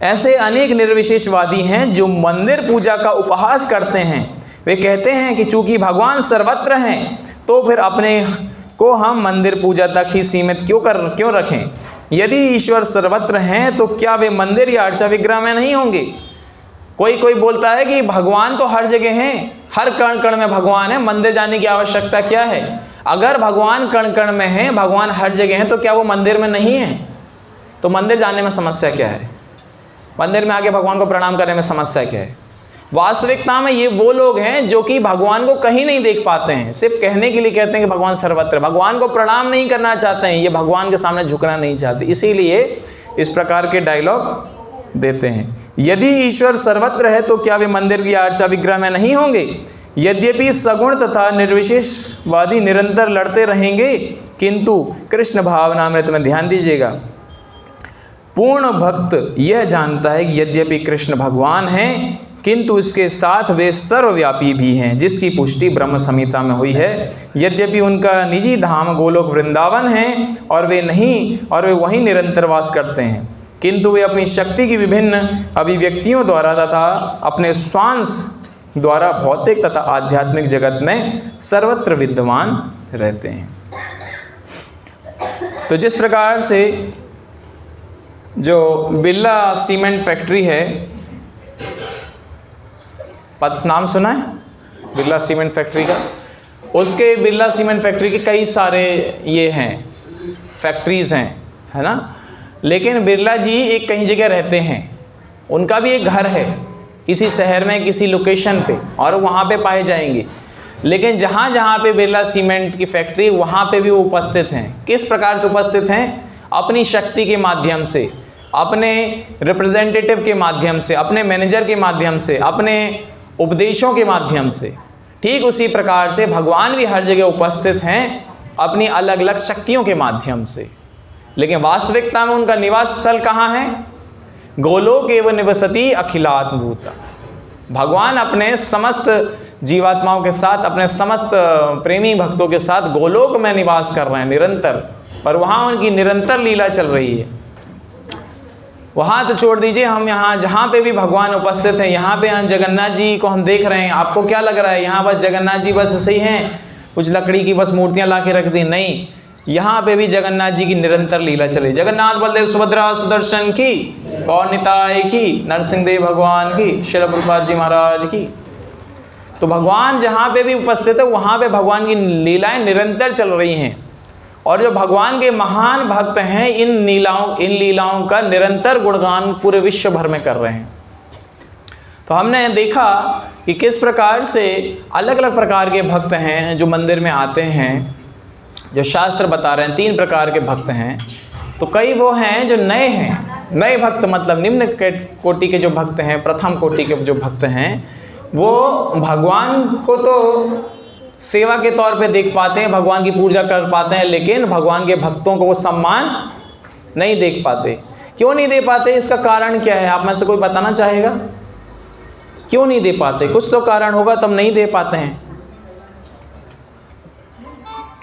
ऐसे अनेक निर्विशेषवादी हैं जो मंदिर पूजा का उपहास करते हैं। वे कहते हैं कि चूंकि भगवान सर्वत्र हैं तो फिर अपने को हम मंदिर पूजा तक ही सीमित क्यों रखें? यदि ईश्वर सर्वत्र हैं तो क्या वे मंदिर या अर्चा विग्रह में नहीं होंगे? कोई बोलता है कि भगवान तो हर जगह हैं, हर कण कण में भगवान है, मंदिर जाने की आवश्यकता क्या है? अगर भगवान कण कण में है, भगवान हर जगह है, तो क्या वो मंदिर में नहीं है? तो मंदिर जाने में समस्या क्या है? मंदिर में आके भगवान को प्रणाम करने में समस्या क्या है? वास्तविकता में ये वो लोग हैं जो कि भगवान को कहीं नहीं देख पाते हैं, सिर्फ कहने के लिए कहते हैं कि भगवान सर्वत्र, भगवान को प्रणाम नहीं करना चाहते हैं, ये भगवान के सामने झुकना नहीं चाहते, इसीलिए इस प्रकार के डायलॉग देते हैं। यदि ईश्वर सर्वत्र है तो क्या वे मंदिर की अर्चा विग्रह में नहीं होंगे? यद्यपि सगुण तथा निर्विशेषवादी निरंतर लड़ते रहेंगे, किंतु कृष्ण भावनामृत में ध्यान दीजिएगा, पूर्ण भक्त यह जानता है कि यद्यपि कृष्ण भगवान हैं, किंतु इसके साथ वे सर्वव्यापी भी हैं, जिसकी पुष्टि ब्रह्म संहिता में हुई है। यद्यपि उनका निजी धाम गोलोक वृंदावन है और वे वहीं निरंतर वास करते हैं, किंतु वे अपनी शक्ति की विभिन्न अभिव्यक्तियों द्वारा तथा अपने स्वांश द्वारा भौतिक तथा आध्यात्मिक जगत में सर्वत्र विद्यमान रहते हैं। तो जिस प्रकार से जो बिरला सीमेंट फैक्ट्री है, नाम सुना है बिरला सीमेंट फैक्ट्री का? उसके बिरला सीमेंट फैक्ट्री के कई सारे ये हैं, फैक्ट्रीज़ हैं, है ना। लेकिन बिरला जी एक कहीं जगह रहते हैं, उनका भी एक घर है किसी शहर में, किसी लोकेशन पे, और वहाँ पे पाए जाएंगे। लेकिन जहाँ जहाँ पे बिरला सीमेंट की फैक्ट्री, वहाँ पे भी वो उपस्थित हैं। किस प्रकार से उपस्थित हैं? अपनी शक्ति के माध्यम से, अपने रिप्रेजेंटेटिव के माध्यम से, अपने मैनेजर के माध्यम से, अपने उपदेशों के माध्यम से। ठीक उसी प्रकार से भगवान भी हर जगह उपस्थित हैं अपनी अलग अलग शक्तियों के माध्यम से। लेकिन वास्तविकता में उनका निवास स्थल कहाँ है? गोलोक एवं निवसति अखिलात्म भूता। भगवान अपने समस्त जीवात्माओं के साथ, अपने समस्त प्रेमी भक्तों के साथ गोलोक में निवास कर रहे हैं निरंतर, पर वहाँ उनकी निरंतर लीला चल रही है। वहाँ तो छोड़ दीजिए, हम यहाँ जहाँ पे भी भगवान उपस्थित हैं, यहाँ पे हम जगन्नाथ जी को हम देख रहे हैं, आपको क्या लग रहा है यहाँ बस जगन्नाथ जी बस ऐसे ही हैं, कुछ लकड़ी की बस मूर्तियाँ ला के रख दी? नहीं, यहाँ पे भी जगन्नाथ जी की निरंतर लीला चली। जगन्नाथ बलदेव सुभद्रा सुदर्शन की, कौन निताय की, नरसिंह देव भगवान की, श्रील प्रभुपाद जी महाराज की। तो भगवान जहाँ पे भी उपस्थित है, वहाँ पे भगवान की लीलाएं निरंतर चल रही हैं, और जो भगवान के महान भक्त हैं इन लीलाओं का निरंतर गुणगान पूरे विश्व भर में कर रहे हैं। तो हमने देखा कि किस प्रकार से अलग अलग प्रकार के भक्त हैं जो मंदिर में आते हैं, जो शास्त्र बता रहे हैं 3 प्रकार के भक्त हैं। तो कई वो हैं जो नए हैं, नए भक्त मतलब निम्न कोटि के जो भक्त हैं, प्रथम कोटि के जो भक्त हैं, वो भगवान को तो सेवा के तौर पे देख पाते हैं, भगवान की पूजा कर पाते हैं, लेकिन भगवान के भक्तों को वो सम्मान नहीं देख पाते। क्यों नहीं दे पाते? इसका कारण क्या है? आप में से कोई बताना चाहेगा? क्यों नहीं दे पाते? कुछ तो कारण होगा, तब नहीं दे पाते हैं।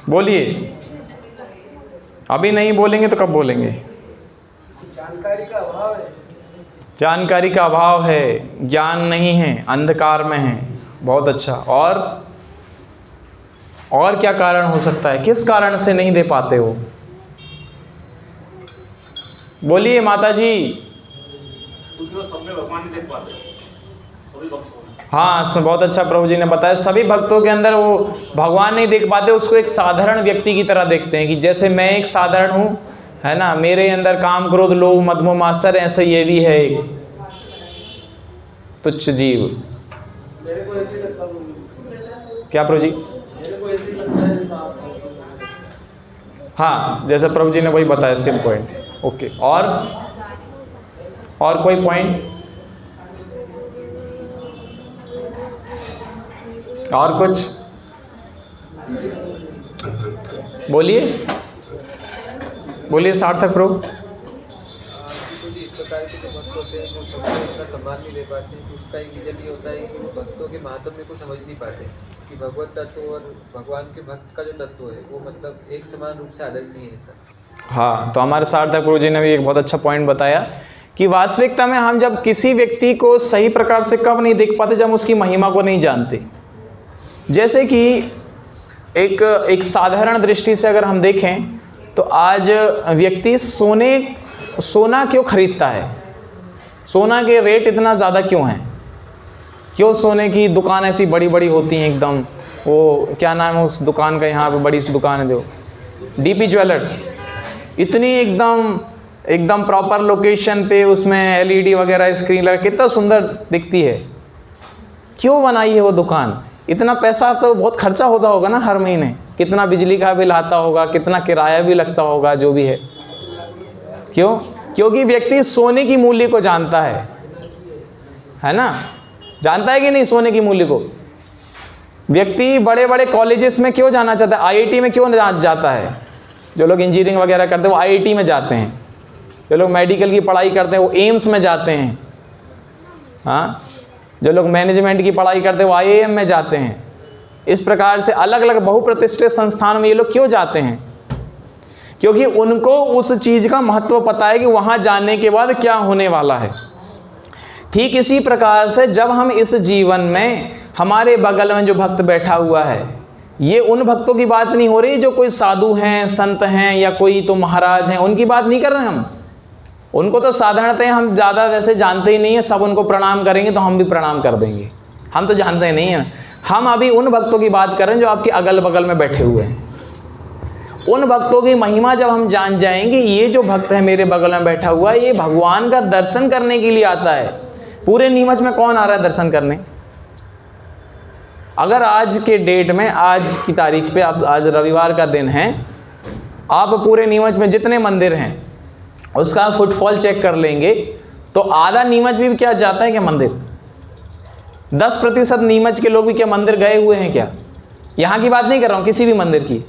बोलिए। अभी नहीं बोलेंगे तो कब बोलेंगे? जानकारी का अभाव है। जानकारी का अभाव है, ज्ञान नहीं है, अंधकार में है। बहुत अच्छा। और क्या कारण हो सकता है? किस कारण से नहीं दे पाते हो? बोलिए माता जी। हाँ, बहुत अच्छा प्रभु जी ने बताया, सभी भक्तों के अंदर वो भगवान नहीं देख पाते, उसको एक साधारण व्यक्ति की तरह देखते हैं कि जैसे मैं एक साधारण हूँ, है ना, मेरे अंदर काम क्रोध लोभ मद मोह मात्सर, ऐसे ये भी है एक तुच्छ जीव। मेरे को ऐसे लगता है। क्या प्रभु जी? मेरे को ऐसे लगता है जैसा आप। हाँ, जैसे प्रभु जी ने वही बताया, सेम पॉइंट। ओके, और कोई पॉइंट? और कुछ बोलिए, बोलिए सार्थक प्रभु। इस प्रकार के जो भक्त होते हैं वो सबको इतना सम्मान नहीं दे पाते। उसका एक रीजन ये होता है कि वो भक्तों के महात्म्य को समझ नहीं पाते कि भगवत तत्व और भगवान के भक्त का जो तत्व है वो मतलब एक समान रूप से आदरणीय है सर। हाँ, तो हमारे सार्थक प्रभु जी ने भी एक बहुत अच्छा पॉइंट बताया कि वास्तविकता में हम जब किसी व्यक्ति को सही प्रकार से कब नहीं देख पाते, जब उसकी महिमा को नहीं जानते। जैसे कि एक साधारण दृष्टि से अगर हम देखें तो आज व्यक्ति सोना क्यों खरीदता है? सोना के रेट इतना ज़्यादा क्यों है? क्यों सोने की दुकान ऐसी बड़ी बड़ी होती हैं एकदम? वो क्या नाम है उस दुकान का, यहाँ पे बड़ी सी दुकान है जो डीपी ज्वेलर्स, इतनी एकदम एकदम प्रॉपर लोकेशन पे, उसमें एलईडी वगैरह स्क्रीन लगा, कितना सुंदर दिखती है। क्यों बनाई है वो दुकान? इतना पैसा तो बहुत खर्चा होता होगा ना हर महीने, कितना बिजली का बिल आता होगा, कितना किराया भी लगता होगा, जो भी है। क्यों? क्योंकि व्यक्ति सोने की मूल्य को जानता है ना? जानता है कि नहीं सोने की मूल्य को? व्यक्ति बड़े बड़े कॉलेजेस में क्यों जाना चाहता है? आईआईटी में क्यों जाता है? जो लोग इंजीनियरिंग वगैरह करते हैं वो आईआईटी में जाते हैं, जो लोग मेडिकल की पढ़ाई करते हैं वो एम्स में जाते हैं, हाँ, जो लोग मैनेजमेंट की पढ़ाई करते हैं वो आईआईएम में जाते हैं। इस प्रकार से अलग अलग बहुप्रतिष्ठित संस्थानों में ये लोग क्यों जाते हैं? क्योंकि उनको उस चीज़ का महत्व पता है कि वहाँ जाने के बाद क्या होने वाला है। ठीक इसी प्रकार से जब हम इस जीवन में, हमारे बगल में जो भक्त बैठा हुआ है, ये उन भक्तों की बात नहीं हो रही जो कोई साधु हैं, संत हैं, या कोई तो महाराज हैं, उनकी बात नहीं कर रहे हम। उनको तो साधारणतः हम ज़्यादा वैसे जानते ही नहीं है, सब उनको प्रणाम करेंगे तो हम भी प्रणाम कर देंगे, हम तो जानते नहीं हैं। हम अभी उन भक्तों की बात कर रहे हैं जो आपके अगल बगल में बैठे हुए हैं। उन भक्तों की महिमा जब हम जान जाएंगे, ये जो भक्त है मेरे बगल में बैठा हुआ है, ये भगवान का दर्शन करने के लिए आता है। पूरे नीमच में कौन आ रहा है दर्शन करने? अगर आज के डेट में, आज की तारीख पे, आप, आज रविवार का दिन है, आप पूरे नीमच में जितने मंदिर हैं उसका फुटफॉल चेक कर लेंगे तो आधा नीमच भी क्या जाता है क्या मंदिर? 10% नीमच के लोग भी क्या मंदिर गए हुए हैं क्या? यहाँ की बात नहीं कर रहा हूँ, किसी भी मंदिर की।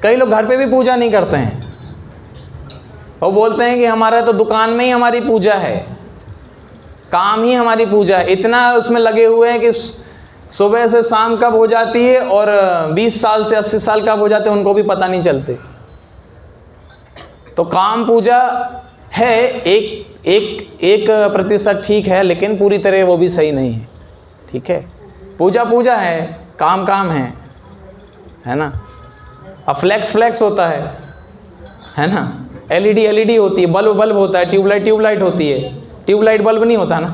कई लोग घर पे भी पूजा नहीं करते हैं, वो बोलते हैं कि हमारा तो दुकान में ही हमारी पूजा है, काम ही हमारी पूजा है। इतना उसमें लगे हुए हैं कि सुबह से शाम कब हो जाती है और 20 साल से 80 साल कब हो जाते हैं उनको भी पता नहीं चलते। तो काम पूजा है, एक प्रतिशत ठीक है, लेकिन पूरी तरह वो भी सही नहीं है। ठीक है, पूजा पूजा है, काम काम है ना। अब फ्लैक्स होता है ना, एलईडी होती है, बल्ब होता है, ट्यूबलाइट होती है, ट्यूबलाइट बल्ब नहीं होता ना।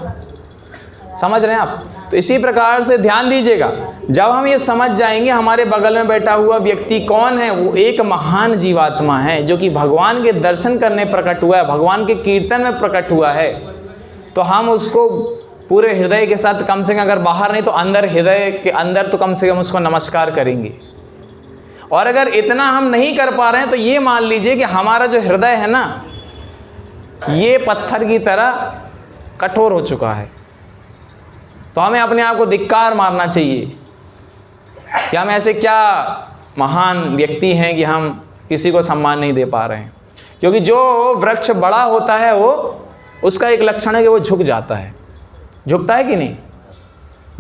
समझ रहे हैं आप? तो इसी प्रकार से ध्यान दीजिएगा, जब हम ये समझ जाएंगे हमारे बगल में बैठा हुआ व्यक्ति कौन है, वो एक महान जीवात्मा है जो कि भगवान के दर्शन करने प्रकट हुआ है, भगवान के कीर्तन में प्रकट हुआ है, तो हम उसको पूरे हृदय के साथ, कम से कम अगर बाहर नहीं तो अंदर, हृदय के अंदर तो कम से कम उसको नमस्कार करेंगे। और अगर इतना हम नहीं कर पा रहे हैं तो ये मान लीजिए कि हमारा जो हृदय है ना, ये पत्थर की तरह कठोर हो चुका है। तो हमें अपने आप को धिक्कार मारना चाहिए कि हम ऐसे क्या महान व्यक्ति हैं कि हम किसी को सम्मान नहीं दे पा रहे हैं। क्योंकि जो वृक्ष बड़ा होता है वो, उसका एक लक्षण है कि वो झुक जाता है। झुकता है कि नहीं?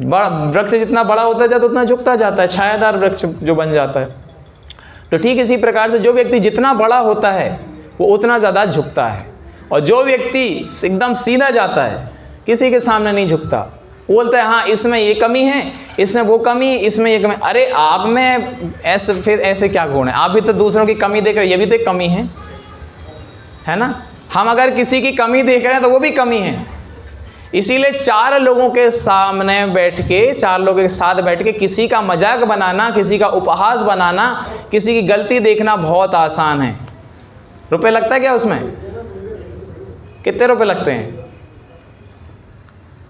बड़ा वृक्ष जितना बड़ा होता जाता है उतना झुकता जाता है, छायादार वृक्ष जो बन जाता है। तो ठीक इसी प्रकार से जो व्यक्ति जितना बड़ा होता है वो उतना ज़्यादा झुकता है, और जो व्यक्ति एकदम सीधा जाता है, किसी के सामने नहीं झुकता, बोलता है हाँ इसमें ये कमी है, इसमें वो कमी, इसमें ये कमी। अरे आप में ऐसे, फिर ऐसे क्या गुण है? आप भी तो दूसरों की कमी देख रहे हैं, ये भी तो एक कमी है ना। हम अगर किसी की कमी देख रहे हैं तो वो भी कमी है। इसीलिए 4 लोगों के सामने बैठ के, 4 लोगों के साथ बैठ के किसी का मजाक बनाना, किसी का उपहास बनाना, किसी की गलती देखना बहुत आसान है। रुपए लगता है क्या उसमें? कितने रुपए लगते हैं?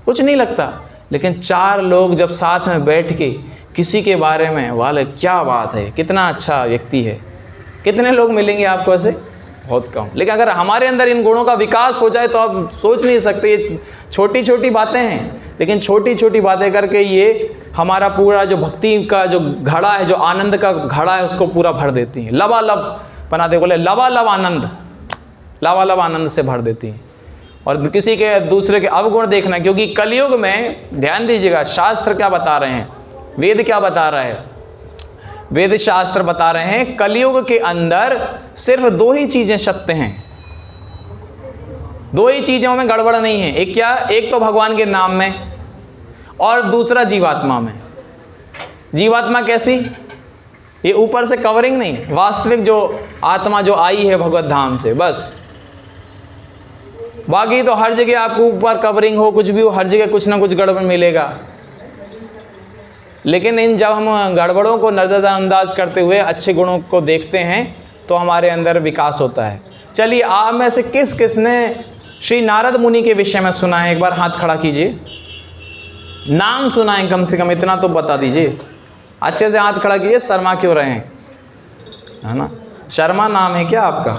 कुछ नहीं लगता। लेकिन 4 लोग जब साथ में बैठ के किसी के बारे में, वाले क्या बात है, कितना अच्छा व्यक्ति है, कितने लोग मिलेंगे आपको ऐसे? बहुत कम। लेकिन अगर हमारे अंदर इन गुणों का विकास हो जाए तो आप सोच नहीं सकते, ये छोटी छोटी बातें हैं, लेकिन छोटी छोटी बातें करके ये हमारा पूरा जो भक्ति का जो घड़ा है, जो आनंद का घड़ा है, उसको पूरा भर देती हैं। लबालब बनाते, बोले लबालब आनंद, लबालब आनंद से भर देती हैं। और किसी के दूसरे के अवगुण देखना, क्योंकि कलयुग में ध्यान दीजिएगा, शास्त्र क्या बता रहे हैं, वेद क्या बता रहा है? वेद शास्त्र बता रहे हैं कलयुग के अंदर सिर्फ 2 ही चीजें सत्य हैं, 2 ही चीजों में गड़बड़ नहीं है। एक क्या? एक तो भगवान के नाम में, और दूसरा जीवात्मा में। जीवात्मा कैसी? ये ऊपर से कवरिंग नहीं, वास्तविक जो आत्मा जो आई है भगवत धाम से, बस। बाकी तो हर जगह आपको ऊपर कवरिंग हो, कुछ भी हो, हर जगह कुछ ना कुछ गड़बड़ मिलेगा। लेकिन इन जब हम गड़बड़ों को नज़रअंदाज करते हुए अच्छे गुणों को देखते हैं तो हमारे अंदर विकास होता है। चलिए, आप में से किस किसने श्री नारद मुनि के विषय में सुना है? एक बार हाथ खड़ा कीजिए। नाम सुना है कम से कम, इतना तो बता दीजिए। अच्छे से हाथ खड़ा कीजिए, शर्मा क्यों रहे हैं, है ना? शर्मा नाम है क्या आपका?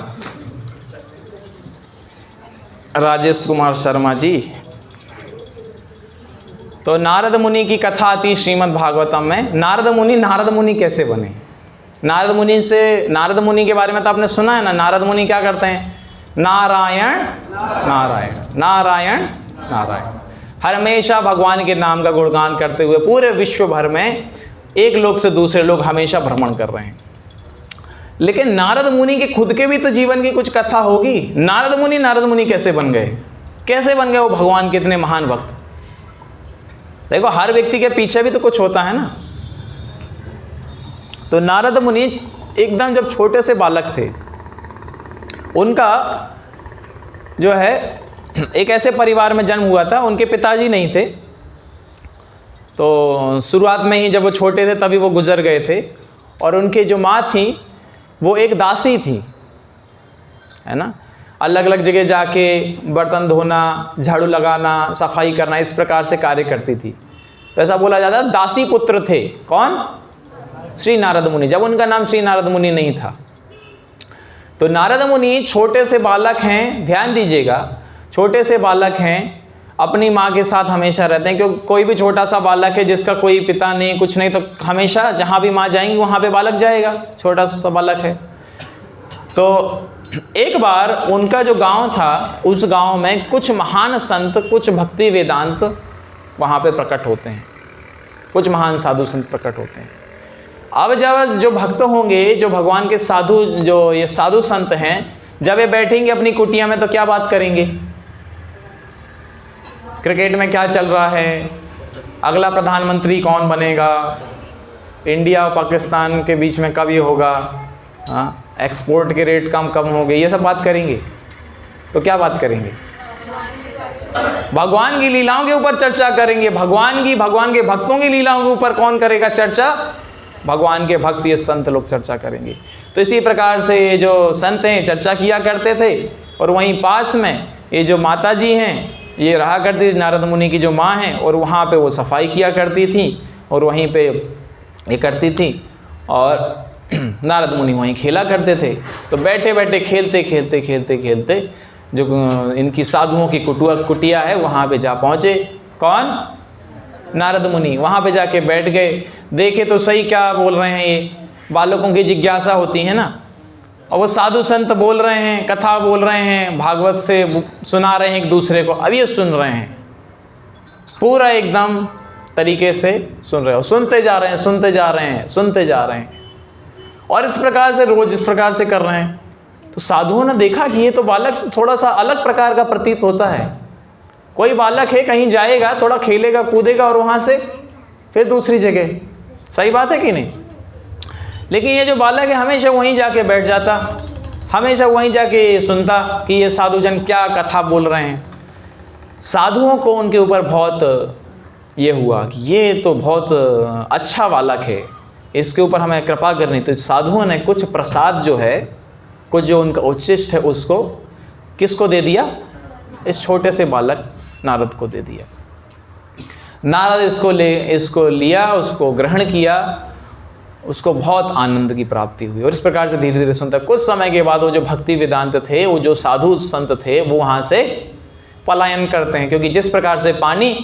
राजेश कुमार शर्मा जी। तो नारद मुनि की कथा आती श्रीमद् भागवतम में। नारद मुनि कैसे बने? नारद मुनि के बारे में तो आपने सुना है ना। नारद मुनि क्या करते हैं? नारायण नारायण नारायण नारायण, हमेशा भगवान के नाम का गुणगान करते हुए पूरे विश्व भर में एक लोक से दूसरे लोग हमेशा भ्रमण कर रहे हैं। लेकिन नारद मुनि के खुद के भी तो जीवन की कुछ कथा होगी। नारद मुनि कैसे बन गए? कैसे बन गए वो भगवान के इतने महान भक्त? देखो, हर व्यक्ति के पीछे भी तो कुछ होता है ना। तो नारद मुनि एकदम जब छोटे से बालक थे, उनका जो है एक ऐसे परिवार में जन्म हुआ था। उनके पिताजी नहीं थे, तो शुरुआत में ही जब वो छोटे थे तभी वो गुजर गए थे। और उनके जो माँ थी वो एक दासी थी, है ना। अलग अलग जगह जाके बर्तन धोना, झाड़ू लगाना, सफाई करना, इस प्रकार से कार्य करती थी। तो ऐसा बोला जाता है दासी पुत्र थे। कौन? श्री नारद मुनि, जब उनका नाम श्री नारद मुनि नहीं था। तो नारद मुनि छोटे से बालक हैं, ध्यान दीजिएगा, छोटे से बालक हैं, अपनी माँ के साथ हमेशा रहते हैं। क्योंकि कोई भी छोटा सा बालक है जिसका कोई पिता नहीं, कुछ नहीं, तो हमेशा जहाँ भी माँ जाएंगी वहाँ पे बालक जाएगा, छोटा सा बालक है। तो एक बार उनका जो गांव था, उस गांव में कुछ महान संत, कुछ भक्ति वेदांत वहाँ पे प्रकट होते हैं, कुछ महान साधु संत प्रकट होते हैं। अब जब जो भक्त होंगे, जो भगवान के साधु, जो ये साधु संत हैं, जब ये बैठेंगे अपनी कुटिया में तो क्या बात करेंगे? क्रिकेट में क्या चल रहा है, अगला प्रधानमंत्री कौन बनेगा, इंडिया और पाकिस्तान के बीच में कब ये होगा, हाँ, एक्सपोर्ट के रेट कम हो गए, ये सब बात करेंगे। तो क्या बात करेंगे? भगवान की लीलाओं के ऊपर चर्चा करेंगे। भगवान के भक्तों की लीलाओं के ऊपर कौन करेगा चर्चा? भगवान के भक्त, ये संत लोग चर्चा करेंगे। तो इसी प्रकार से ये जो संत हैं चर्चा किया करते थे। और वहीं पास में ये जो माता जी हैं, ये रहा करती थी, नारद मुनि की जो माँ हैं, और वहाँ पे वो सफाई किया करती थी और वहीं पे ये करती थी। और नारद मुनि वहीं खेला करते थे। तो बैठे बैठे खेलते जो इनकी साधुओं की कुटिया है, वहाँ पे जा पहुँचे। कौन? नारद मुनि। वहाँ पे जाके बैठ गए। देखे तो सही क्या बोल रहे हैं ये, बालकों की जिज्ञासा होती है ना। और वो साधु संत बोल रहे हैं, कथा बोल रहे हैं, भागवत से सुना रहे हैं एक दूसरे को। अब ये सुन रहे हैं, पूरा एकदम तरीके से सुन रहे हो, सुनते जा रहे हैं। और इस प्रकार से रोज इस प्रकार से कर रहे हैं। तो साधुओं ने देखा कि ये तो बालक थोड़ा सा अलग प्रकार का प्रतीत होता है। कोई बालक है, कहीं जाएगा, थोड़ा खेलेगा कूदेगा और वहाँ से फिर दूसरी जगह। सही बात है कि नहीं? लेकिन ये जो बालक है हमेशा वहीं जाके बैठ जाता, हमेशा वहीं जाके सुनता कि ये साधुजन क्या कथा बोल रहे हैं। साधुओं को उनके ऊपर बहुत ये हुआ कि ये तो बहुत अच्छा बालक है, इसके ऊपर हमें कृपा करनी। तो साधुओं ने कुछ प्रसाद जो है, कुछ जो उनका उच्छिष्ट है, उसको किसको दे दिया? इस छोटे से बालक नारद को दे दिया। नारद इसको लिया, उसको ग्रहण किया, उसको बहुत आनंद की प्राप्ति हुई। और इस प्रकार से धीरे धीरे सुनता, कुछ समय के बाद वो जो भक्ति वेदांत थे, वो जो साधु संत थे, वो वहाँ से पलायन करते हैं। क्योंकि जिस प्रकार से पानी,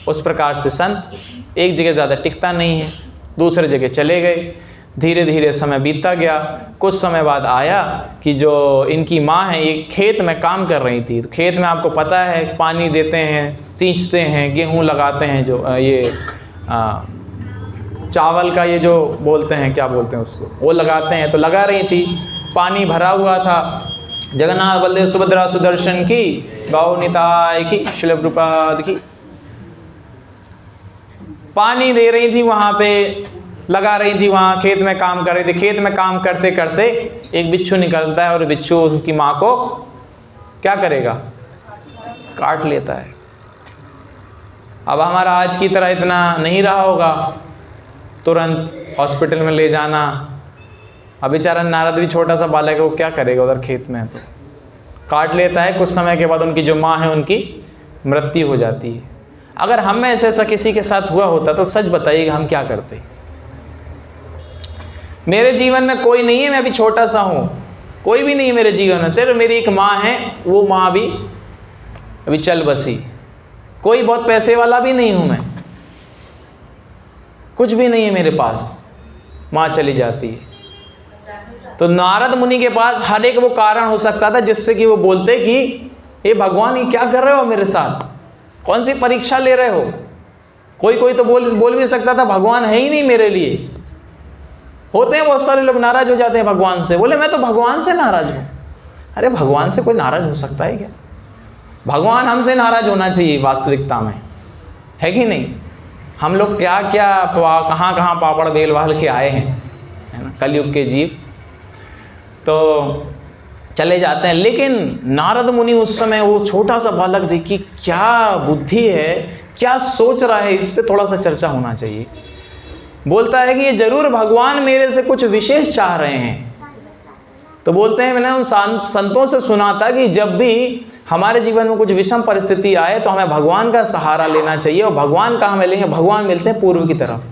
उस प्रकार से संत एक जगह ज़्यादा टिकता नहीं है, दूसरे जगह चले गए। धीरे धीरे समय बीतता गया। कुछ समय बाद आया कि जो इनकी माँ है, ये खेत में काम कर रही थी। तो खेत में आपको पता है पानी देते हैं, सींचते हैं, गेहूँ लगाते हैं, जो ये चावल का ये जो बोलते हैं, क्या बोलते हैं उसको, वो लगाते हैं। तो लगा रही थी, पानी भरा हुआ था। जगन्नाथ बलदेव सुभद्रा सुदर्शन की, गौ निताय की, श्रील प्रभुपाद की। पानी दे रही थी, वहाँ पे लगा रही थी, वहाँ खेत में काम कर रही थी। खेत में काम करते करते एक बिच्छू निकलता है और बिच्छू उनकी माँ को क्या करेगा? काट लेता है। अब हमारा आज की तरह इतना नहीं रहा होगा, तुरंत हॉस्पिटल में ले जाना, अब बेचारा नारद भी छोटा सा बालक है, वो क्या करेगा उधर खेत में, तो काट लेता है। कुछ समय के बाद उनकी जो माँ है उनकी मृत्यु हो जाती है। अगर हम में ऐसा किसी के साथ हुआ होता तो सच बताइएगा हम क्या करते। मेरे जीवन में कोई नहीं है, मैं अभी छोटा सा हूँ, कोई भी नहीं है मेरे जीवन में, सिर्फ मेरी एक माँ है, वो माँ भी अभी चल बसी। कोई बहुत पैसे वाला भी नहीं हूँ मैं, कुछ भी नहीं है मेरे पास, माँ चली जाती है। तो नारद मुनि के पास हर एक वो कारण हो सकता था जिससे कि वो बोलते कि हे भगवान, ये क्या कर रहे हो मेरे साथ, कौन सी परीक्षा ले रहे हो। कोई तो बोल भी सकता था भगवान है ही नहीं मेरे लिए। होते हैं बहुत सारे लोग नाराज हो जाते हैं भगवान से, बोले मैं तो भगवान से नाराज हूँ। अरे भगवान से कोई नाराज हो सकता है क्या? भगवान हमसे नाराज होना चाहिए वास्तविकता में, है कि नहीं? हम लोग क्या क्या कहाँ पापड़ बेल वाल के आए हैं, है ना, कलयुग के जीव। तो चले जाते हैं, लेकिन नारद मुनि उस समय वो छोटा सा बालक, देखिए क्या बुद्धि है, क्या सोच रहा है, इस पे थोड़ा सा चर्चा होना चाहिए। बोलता है कि ये जरूर भगवान मेरे से कुछ विशेष चाह रहे हैं। तो बोलते हैं मैंने उन संतों से सुना था कि जब भी हमारे जीवन में कुछ विषम परिस्थिति आए तो हमें भगवान का सहारा लेना चाहिए। और भगवान कहाँ मिलेंगे? भगवान मिलते हैं पूर्व की तरफ।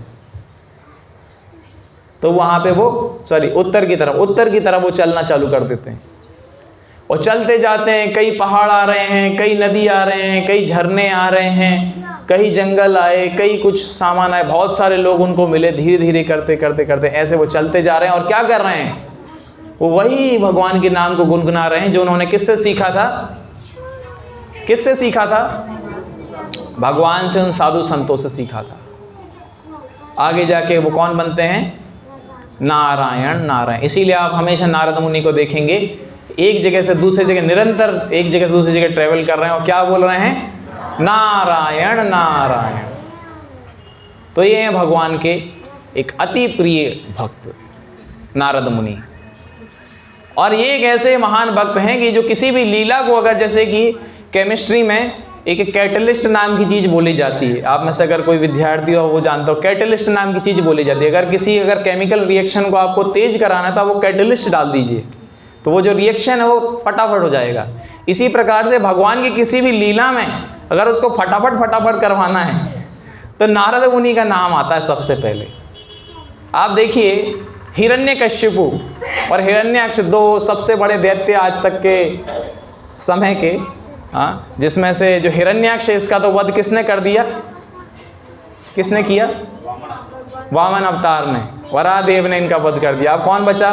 तो वहाँ पे वो उत्तर की तरफ वो चलना चालू कर देते हैं और चलते जाते हैं। कई पहाड़ आ रहे हैं, कई नदी आ रहे हैं, कई झरने आ रहे हैं, कई जंगल आए, कई कुछ सामान आए, बहुत सारे लोग उनको मिले। धीरे धीरे करते ऐसे वो चलते जा रहे हैं। और क्या कर रहे हैं? वो वही भगवान के नाम को गुनगुना रहे हैं जो उन्होंने किससे सीखा था? किससे सीखा था? भगवान से, उन साधु संतों से सीखा था। आगे जाके वो कौन बनते हैं? नारायण नारायण। इसीलिए आप हमेशा नारद मुनि को देखेंगे एक जगह से दूसरी जगह, निरंतर एक जगह से दूसरी जगह ट्रेवल कर रहे हैं और क्या बोल रहे हैं? नारायण नारायण। तो ये हैं भगवान के एक अति प्रिय भक्त नारद मुनि। और ये एक ऐसे महान भक्त हैं कि जो किसी भी लीला को, अगर जैसे कि केमिस्ट्री में एक कैटलिस्ट नाम की चीज़ बोली जाती है, आप में से अगर कोई विद्यार्थी हो वो जानता हो, कैटलिस्ट नाम की चीज़ बोली जाती है। अगर केमिकल रिएक्शन को आपको तेज कराना है तो आप वो कैटलिस्ट डाल दीजिए, तो वो जो रिएक्शन है वो फटाफट हो जाएगा। इसी प्रकार से भगवान की किसी भी लीला में अगर उसको फटाफट करवाना है तो नारद मुनि का नाम आता है सबसे पहले। आप देखिए हिरण्यकश्यपु और हिरण्याक्ष, दो सबसे बड़े दैत्य आज तक के समय के, जिसमें से जो हिरण्याक्ष, इसका तो वध किसने कर दिया? किसने किया? वामन अवतार ने, वरादेव ने इनका वध कर दिया। अब कौन बचा?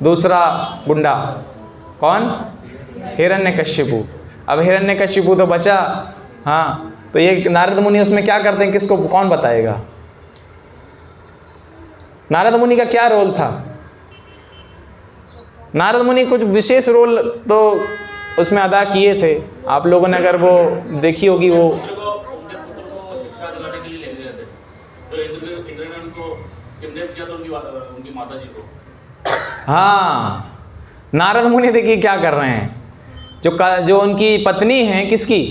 दूसरा गुंडा, कौन? हिरण्यकश्यपु। अब हिरण्यकश्यपु तो बचा, हाँ, तो ये नारद मुनि उसमें क्या करते हैं, किसको कौन बताएगा? नारद मुनि का क्या रोल था? नारद मुनि कुछ विशेष रोल तो उसमें अदा किए थे। आप लोगों ने अगर वो देखी होगी, वो शिक्षा दिलाने के लिए ले गए थे, तो इंद्र ने उनको किडनैप किया, तो उनकी माता जी को। हाँ, नारद मुनि देखिए क्या कर रहे हैं। जो उनकी पत्नी है, किसकी?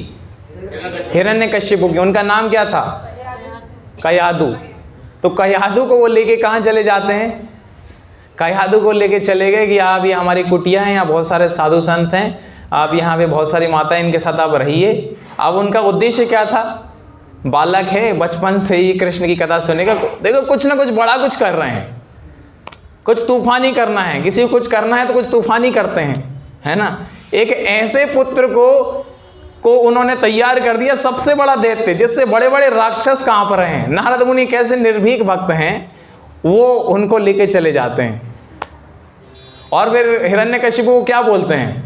हिरण्यकश्यपु की। उनका नाम क्या था? कयाधु। तो कयाधु को वो लेके कहाँ चले जाते हैं? कयाधु को लेके चले गए कि आप ये हमारी कुटिया हैं, यहाँ बहुत सारे साधु संत हैं, आप यहाँ पे बहुत सारी माताएं, इनके साथ आप रहिए। अब उनका उद्देश्य क्या था? बालक है, बचपन से ही कृष्ण की कथा सुनेगा। देखो कुछ ना कुछ बड़ा कुछ कर रहे हैं, कुछ तूफानी करना है, किसी को कुछ करना है तो कुछ तूफानी करते हैं, है ना। एक ऐसे पुत्र को उन्होंने तैयार कर दिया, सबसे बड़ा दैत्य, जिससे बड़े बड़े राक्षस कांप रहे हैं। नारद मुनि कैसे निर्भीक भक्त हैं, वो उनको लेके चले जाते हैं। और फिर हिरण्यकशिपु को क्या बोलते हैं?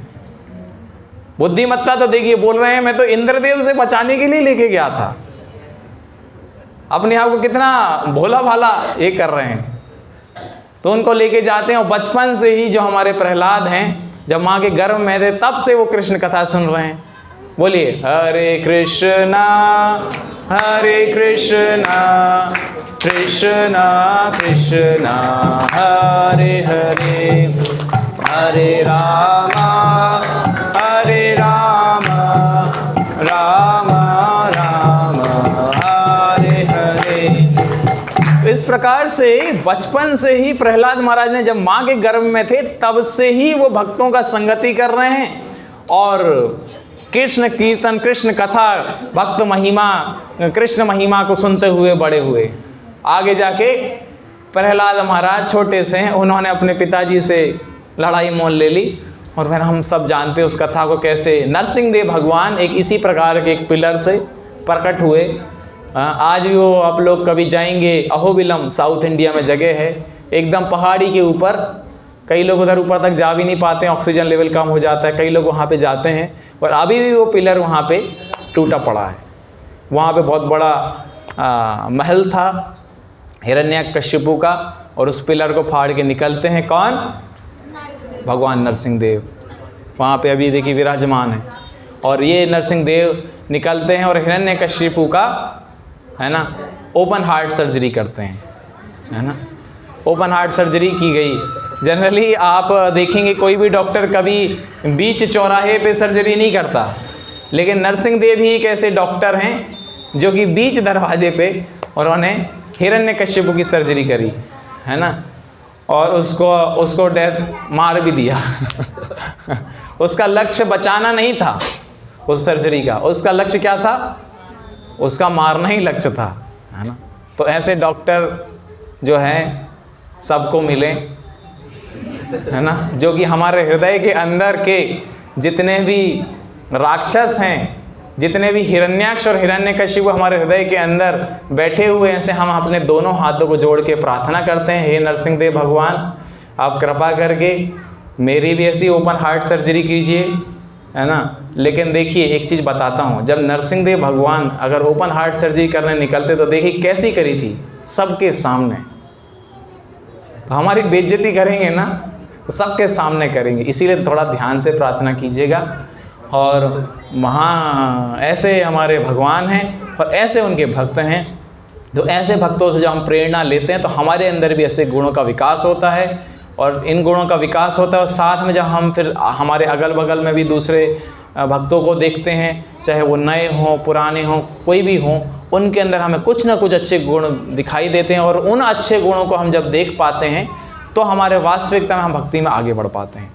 बुद्धिमत्ता तो देखिए, बोल रहे हैं मैं तो इंद्रदेव से बचाने के लिए लेके गया था। अपने आप को कितना भोला भाला ये कर रहे हैं। तो उनको लेके जाते हैं और बचपन से ही जो हमारे प्रहलाद हैं, जब माँ के गर्भ में थे तब से वो कृष्ण कथा सुन रहे हैं। बोलिए हरे कृष्णा कृष्णा कृष्णा हरे हरे, हरे रामा राम राम हरे हरे। इस प्रकार से बचपन से ही प्रहलाद महाराज ने, जब माँ के गर्भ में थे तब से ही वो भक्तों का संगति कर रहे हैं और कृष्ण कीर्तन, कृष्ण कथा, भक्त महिमा, कृष्ण महिमा को सुनते हुए बड़े हुए। आगे जाके प्रहलाद महाराज छोटे से हैं, उन्होंने अपने पिताजी से लड़ाई मोल ले ली और फिर हम सब जानते हैं उस कथा को कैसे नरसिंह देव भगवान एक इसी प्रकार के एक पिलर से प्रकट हुए। आज भी वो आप लोग कभी जाएंगे, अहोबिलम साउथ इंडिया में जगह है, एकदम पहाड़ी के ऊपर। कई लोग उधर ऊपर तक जा भी नहीं पाते हैं, ऑक्सीजन लेवल कम हो जाता है, कई लोग वहाँ पे जाते हैं और अभी भी वो पिलर वहाँ पे टूटा पड़ा है। वहाँ पे बहुत बड़ा महल था हिरण्यकशिपु का और उस पिलर को फाड़ के निकलते हैं कौन? भगवान नरसिंह देव वहाँ पे अभी देखिए विराजमान है। और ये नरसिंह देव निकलते हैं और हिरण्यकशिपु का, है ना, ओपन हार्ट सर्जरी करते हैं, है ना। ओपन हार्ट सर्जरी की गई। जनरली आप देखेंगे कोई भी डॉक्टर कभी बीच चौराहे पे सर्जरी नहीं करता, लेकिन नरसिंह देव ही एक ऐसे डॉक्टर हैं जो कि बीच दरवाजे पे उन्होंने हिरण्यकशिपु की सर्जरी करी, है ना, और उसको डेथ मार भी दिया। उसका लक्ष्य बचाना नहीं था उस सर्जरी का, उसका लक्ष्य क्या था? उसका मारना ही लक्ष्य था, है ना। तो ऐसे डॉक्टर जो हैं सबको मिले, है ना, जो कि हमारे हृदय के अंदर के जितने भी राक्षस हैं, जितने भी हिरण्याक्ष और हिरण्यकशिपु हमारे हृदय के अंदर बैठे हुए हैं, से हम अपने दोनों हाथों को जोड़ के प्रार्थना करते हैं, हे नरसिंह देव भगवान, आप कृपा करके मेरी भी ऐसी ओपन हार्ट सर्जरी कीजिए, है ना। लेकिन देखिए एक चीज़ बताता हूँ, जब नरसिंह देव भगवान अगर ओपन हार्ट सर्जरी करने निकलते तो देखिए कैसी करी थी, सबके सामने। तो हमारी बेइज्जती करेंगे ना तो सबके सामने करेंगे, इसीलिए थोड़ा ध्यान से प्रार्थना कीजिएगा। और वहाँ ऐसे हमारे भगवान हैं और ऐसे उनके भक्त हैं, तो ऐसे भक्तों से जब हम प्रेरणा लेते हैं तो हमारे अंदर भी ऐसे गुणों का विकास होता है और इन गुणों का विकास होता है। और साथ में जब हम फिर हमारे अगल बगल में भी दूसरे भक्तों को देखते हैं, चाहे वो नए हों, पुराने हों, कोई भी हों, उनके अंदर हमें कुछ ना कुछ अच्छे गुण दिखाई देते हैं और उन अच्छे गुणों को हम जब देख पाते हैं तो हमारे वास्तविकता में हम भक्ति में आगे बढ़ पाते हैं।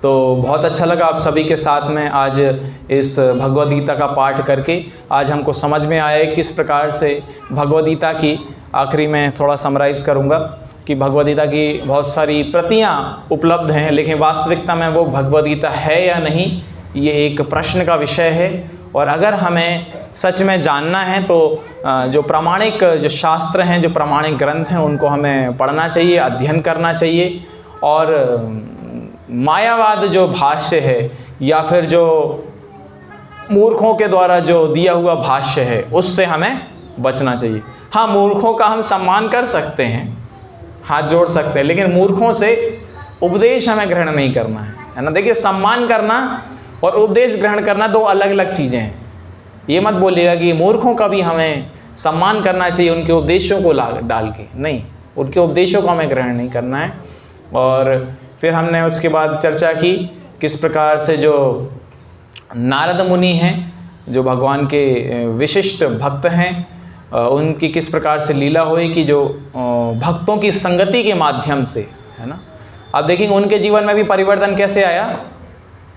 तो बहुत अच्छा लगा आप सभी के साथ में आज इस भगवद गीता का पाठ करके। आज हमको समझ में आया है किस प्रकार से भगवद गीता की, आखिरी में थोड़ा समराइज़ करूँगा कि भगवद गीता की बहुत सारी प्रतियाँ उपलब्ध हैं, लेकिन वास्तविकता में वो भगवद गीता है या नहीं, ये एक प्रश्न का विषय है। और अगर हमें सच में जानना है तो जो प्रामाणिक जो शास्त्र हैं, जो प्रामाणिक ग्रंथ हैं, उनको हमें पढ़ना चाहिए, अध्ययन करना चाहिए। और मायावाद जो भाष्य है या फिर जो मूर्खों के द्वारा जो दिया हुआ भाष्य है, उससे हमें बचना चाहिए। हाँ, मूर्खों का हम सम्मान कर सकते हैं, हाथ जोड़ सकते हैं, लेकिन मूर्खों से उपदेश हमें ग्रहण नहीं करना है ना। देखिए, सम्मान करना और उपदेश ग्रहण करना दो अलग अलग चीज़ें हैं। ये मत बोलिएगा कि मूर्खों का भी हमें सम्मान करना चाहिए उनके उपदेशों को डाल के, नहीं, उनके उपदेशों को हमें ग्रहण नहीं करना है। और फिर हमने उसके बाद चर्चा की किस प्रकार से जो नारद मुनि हैं, जो भगवान के विशिष्ट भक्त हैं, उनकी किस प्रकार से लीला हुई कि जो भक्तों की संगति के माध्यम से, है ना। आप देखेंगे उनके जीवन में भी परिवर्तन कैसे आया,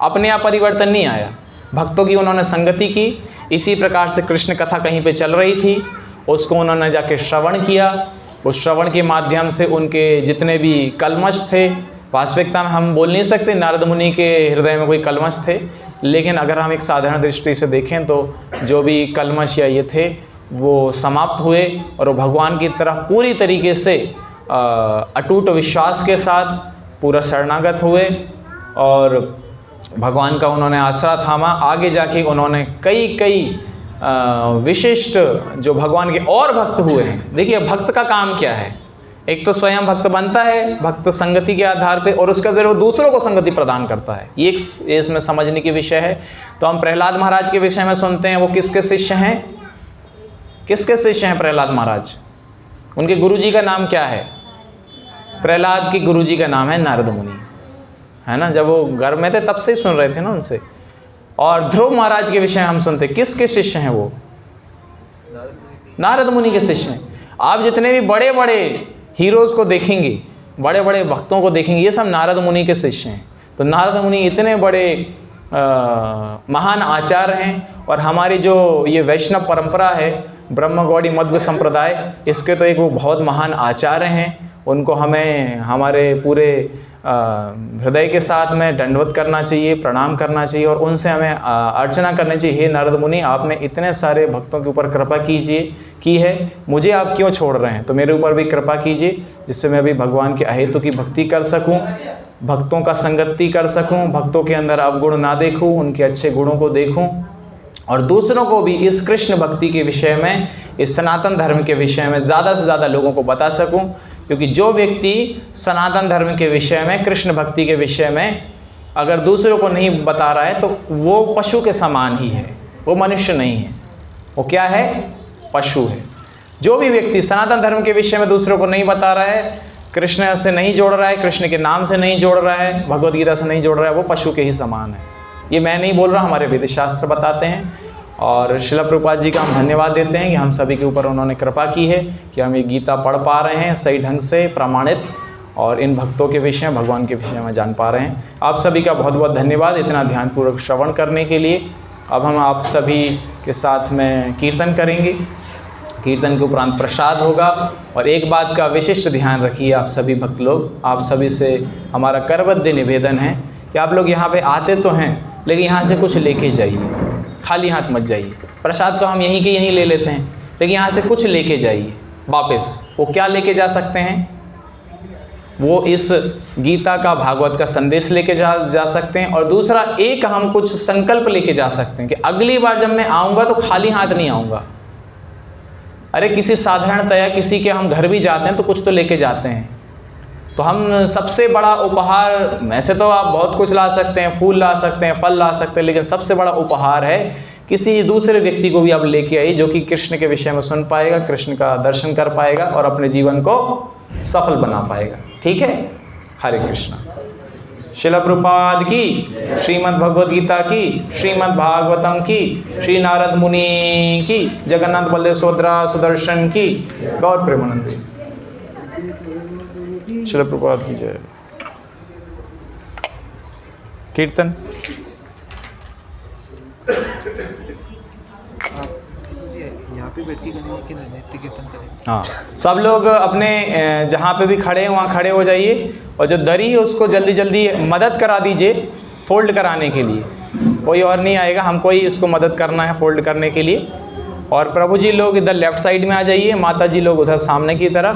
अपने आप परिवर्तन नहीं आया, भक्तों की उन्होंने संगति की। इसी प्रकार से कृष्ण कथा कहीं पे चल रही थी, उसको उन्होंने जाके श्रवण किया, उस श्रवण के माध्यम से उनके जितने भी कलमश थे, वास्तविकता में हम बोल नहीं सकते नारद मुनि के हृदय में कोई कलमश थे, लेकिन अगर हम एक साधारण दृष्टि से देखें तो जो भी कलमश या ये थे वो समाप्त हुए और वो भगवान की तरफ पूरी तरीके से अटूट विश्वास के साथ पूरा शरणागत हुए और भगवान का उन्होंने आसरा थामा। आगे जाके उन्होंने कई विशिष्ट जो भगवान के और भक्त हुए हैं। देखिए, भक्त का काम क्या है, एक तो स्वयं भक्त बनता है भक्त संगति के आधार पे, और उसके बाद वो दूसरों को संगति प्रदान करता है। ये इसमें समझने की विषय है। तो हम प्रहलाद महाराज के विषय में सुनते हैं, वो किसके शिष्य हैं, किसके शिष्य हैं प्रहलाद महाराज? उनके गुरुजी का नाम क्या है? प्रहलाद के गुरुजी का नाम है नारद मुनि, है ना। जब वो घर में थे तब से ही सुन रहे थे ना उनसे। और ध्रुव महाराज के विषय में हम सुनते, किसके शिष्य हैं वो? नारद मुनि के शिष्य हैं। आप जितने भी बड़े बड़े हीरोज़ को देखेंगे, बड़े बड़े भक्तों को देखेंगे, ये सब नारद मुनि के शिष्य हैं। तो नारद मुनि इतने बड़े महान आचार्य हैं। और हमारी जो ये वैष्णव परंपरा है, ब्रह्म गौड़ी मध्व संप्रदाय, इसके तो एक वो बहुत महान आचार्य हैं। उनको हमें हमारे पूरे हृदय के साथ में दंडवत करना चाहिए, प्रणाम करना चाहिए और उनसे हमें अर्चना करनी चाहिए। हे नारद मुनि, आपने इतने सारे भक्तों के ऊपर कृपा की है, मुझे आप क्यों छोड़ रहे हैं? तो मेरे ऊपर भी कृपा कीजिए, जिससे मैं भी भगवान के अहेतु की भक्ति कर सकूं, भक्तों का संगति कर सकूं, भक्तों के अंदर अवगुण ना देखूं, उनके अच्छे गुणों को देखूं और दूसरों को भी इस कृष्ण भक्ति के विषय में, इस सनातन धर्म के विषय में ज़्यादा से ज़्यादा लोगों को बता सकूं। क्योंकि जो व्यक्ति सनातन धर्म के विषय में, कृष्ण भक्ति के विषय में अगर दूसरों को नहीं बता रहा है तो वो पशु के समान ही है, वो मनुष्य नहीं है। वो क्या है? पशु है। जो भी व्यक्ति सनातन धर्म के विषय में दूसरों को नहीं बता रहा है, कृष्ण से नहीं जोड़ रहा है, कृष्ण के नाम से नहीं जोड़ रहा है, भगवद गीता से नहीं जोड़ रहा है, वो पशु के ही समान है। ये मैं नहीं बोल रहा, हमारे वेद शास्त्र बताते हैं। और श्रील प्रभुपाद जी का हम धन्यवाद देते हैं कि हम सभी के ऊपर उन्होंने कृपा की है कि हम ये गीता पढ़ पा रहे हैं सही ढंग से, प्रमाणित, और इन भक्तों के विषय, भगवान के विषय में जान पा रहे हैं। आप सभी का बहुत बहुत धन्यवाद इतना ध्यानपूर्वक श्रवण करने के लिए। अब हम आप सभी के साथ में कीर्तन करेंगे। कीर्तन के उपरांत प्रसाद होगा। और एक बात का विशिष्ट ध्यान रखिए आप सभी भक्त लोग, आप सभी से हमारा करबद्ध निवेदन है कि आप लोग यहाँ पे आते तो हैं, लेकिन यहाँ से कुछ लेके जाइए, खाली हाथ मत जाइए। प्रसाद तो हम यहीं के यहीं ले लेते हैं, लेकिन यहाँ से कुछ लेके जाइए वापस। वो क्या लेके जा सकते हैं? वो इस गीता का, भागवत का संदेश लेके जा सकते हैं। और दूसरा, एक हम कुछ संकल्प लेके जा सकते हैं कि अगली बार जब मैं आऊँगा तो खाली हाथ नहीं आऊँगा। अरे किसी साधारणतया किसी के हम घर भी जाते हैं तो कुछ तो लेके जाते हैं। तो हम सबसे बड़ा उपहार, वैसे तो आप बहुत कुछ ला सकते हैं, फूल ला सकते हैं, फल ला सकते हैं, लेकिन सबसे बड़ा उपहार है किसी दूसरे व्यक्ति को भी आप लेके आइए जो कि कृष्ण के विषय में सुन पाएगा, कृष्ण का दर्शन कर पाएगा और अपने जीवन को सफल बना पाएगा। ठीक है? हरे कृष्णा। श्रील प्रभुपाद की, श्रीमद् भगवद गीता की, श्रीमद् भागवतम की, श्री नारद मुनि की, जगन्नाथ बलदेव सुभद्रा सुदर्शन की, गौर प्रेमानंद। श्रील प्रभुपाद की जय। कीर्तन यहाँ पे बैठ के करेंगे कि नित्य कीर्तन करेंगे? हाँ, सब लोग अपने जहाँ पे भी खड़े हैं वहाँ खड़े हो जाइए और जो दरी है उसको जल्दी जल्दी मदद करा दीजिए फोल्ड कराने के लिए। कोई और नहीं आएगा, हमको ही इसको मदद करना है फोल्ड करने के लिए। और प्रभु जी लोग इधर लेफ़्ट साइड में आ जाइए, माता जी लोग उधर सामने की तरफ।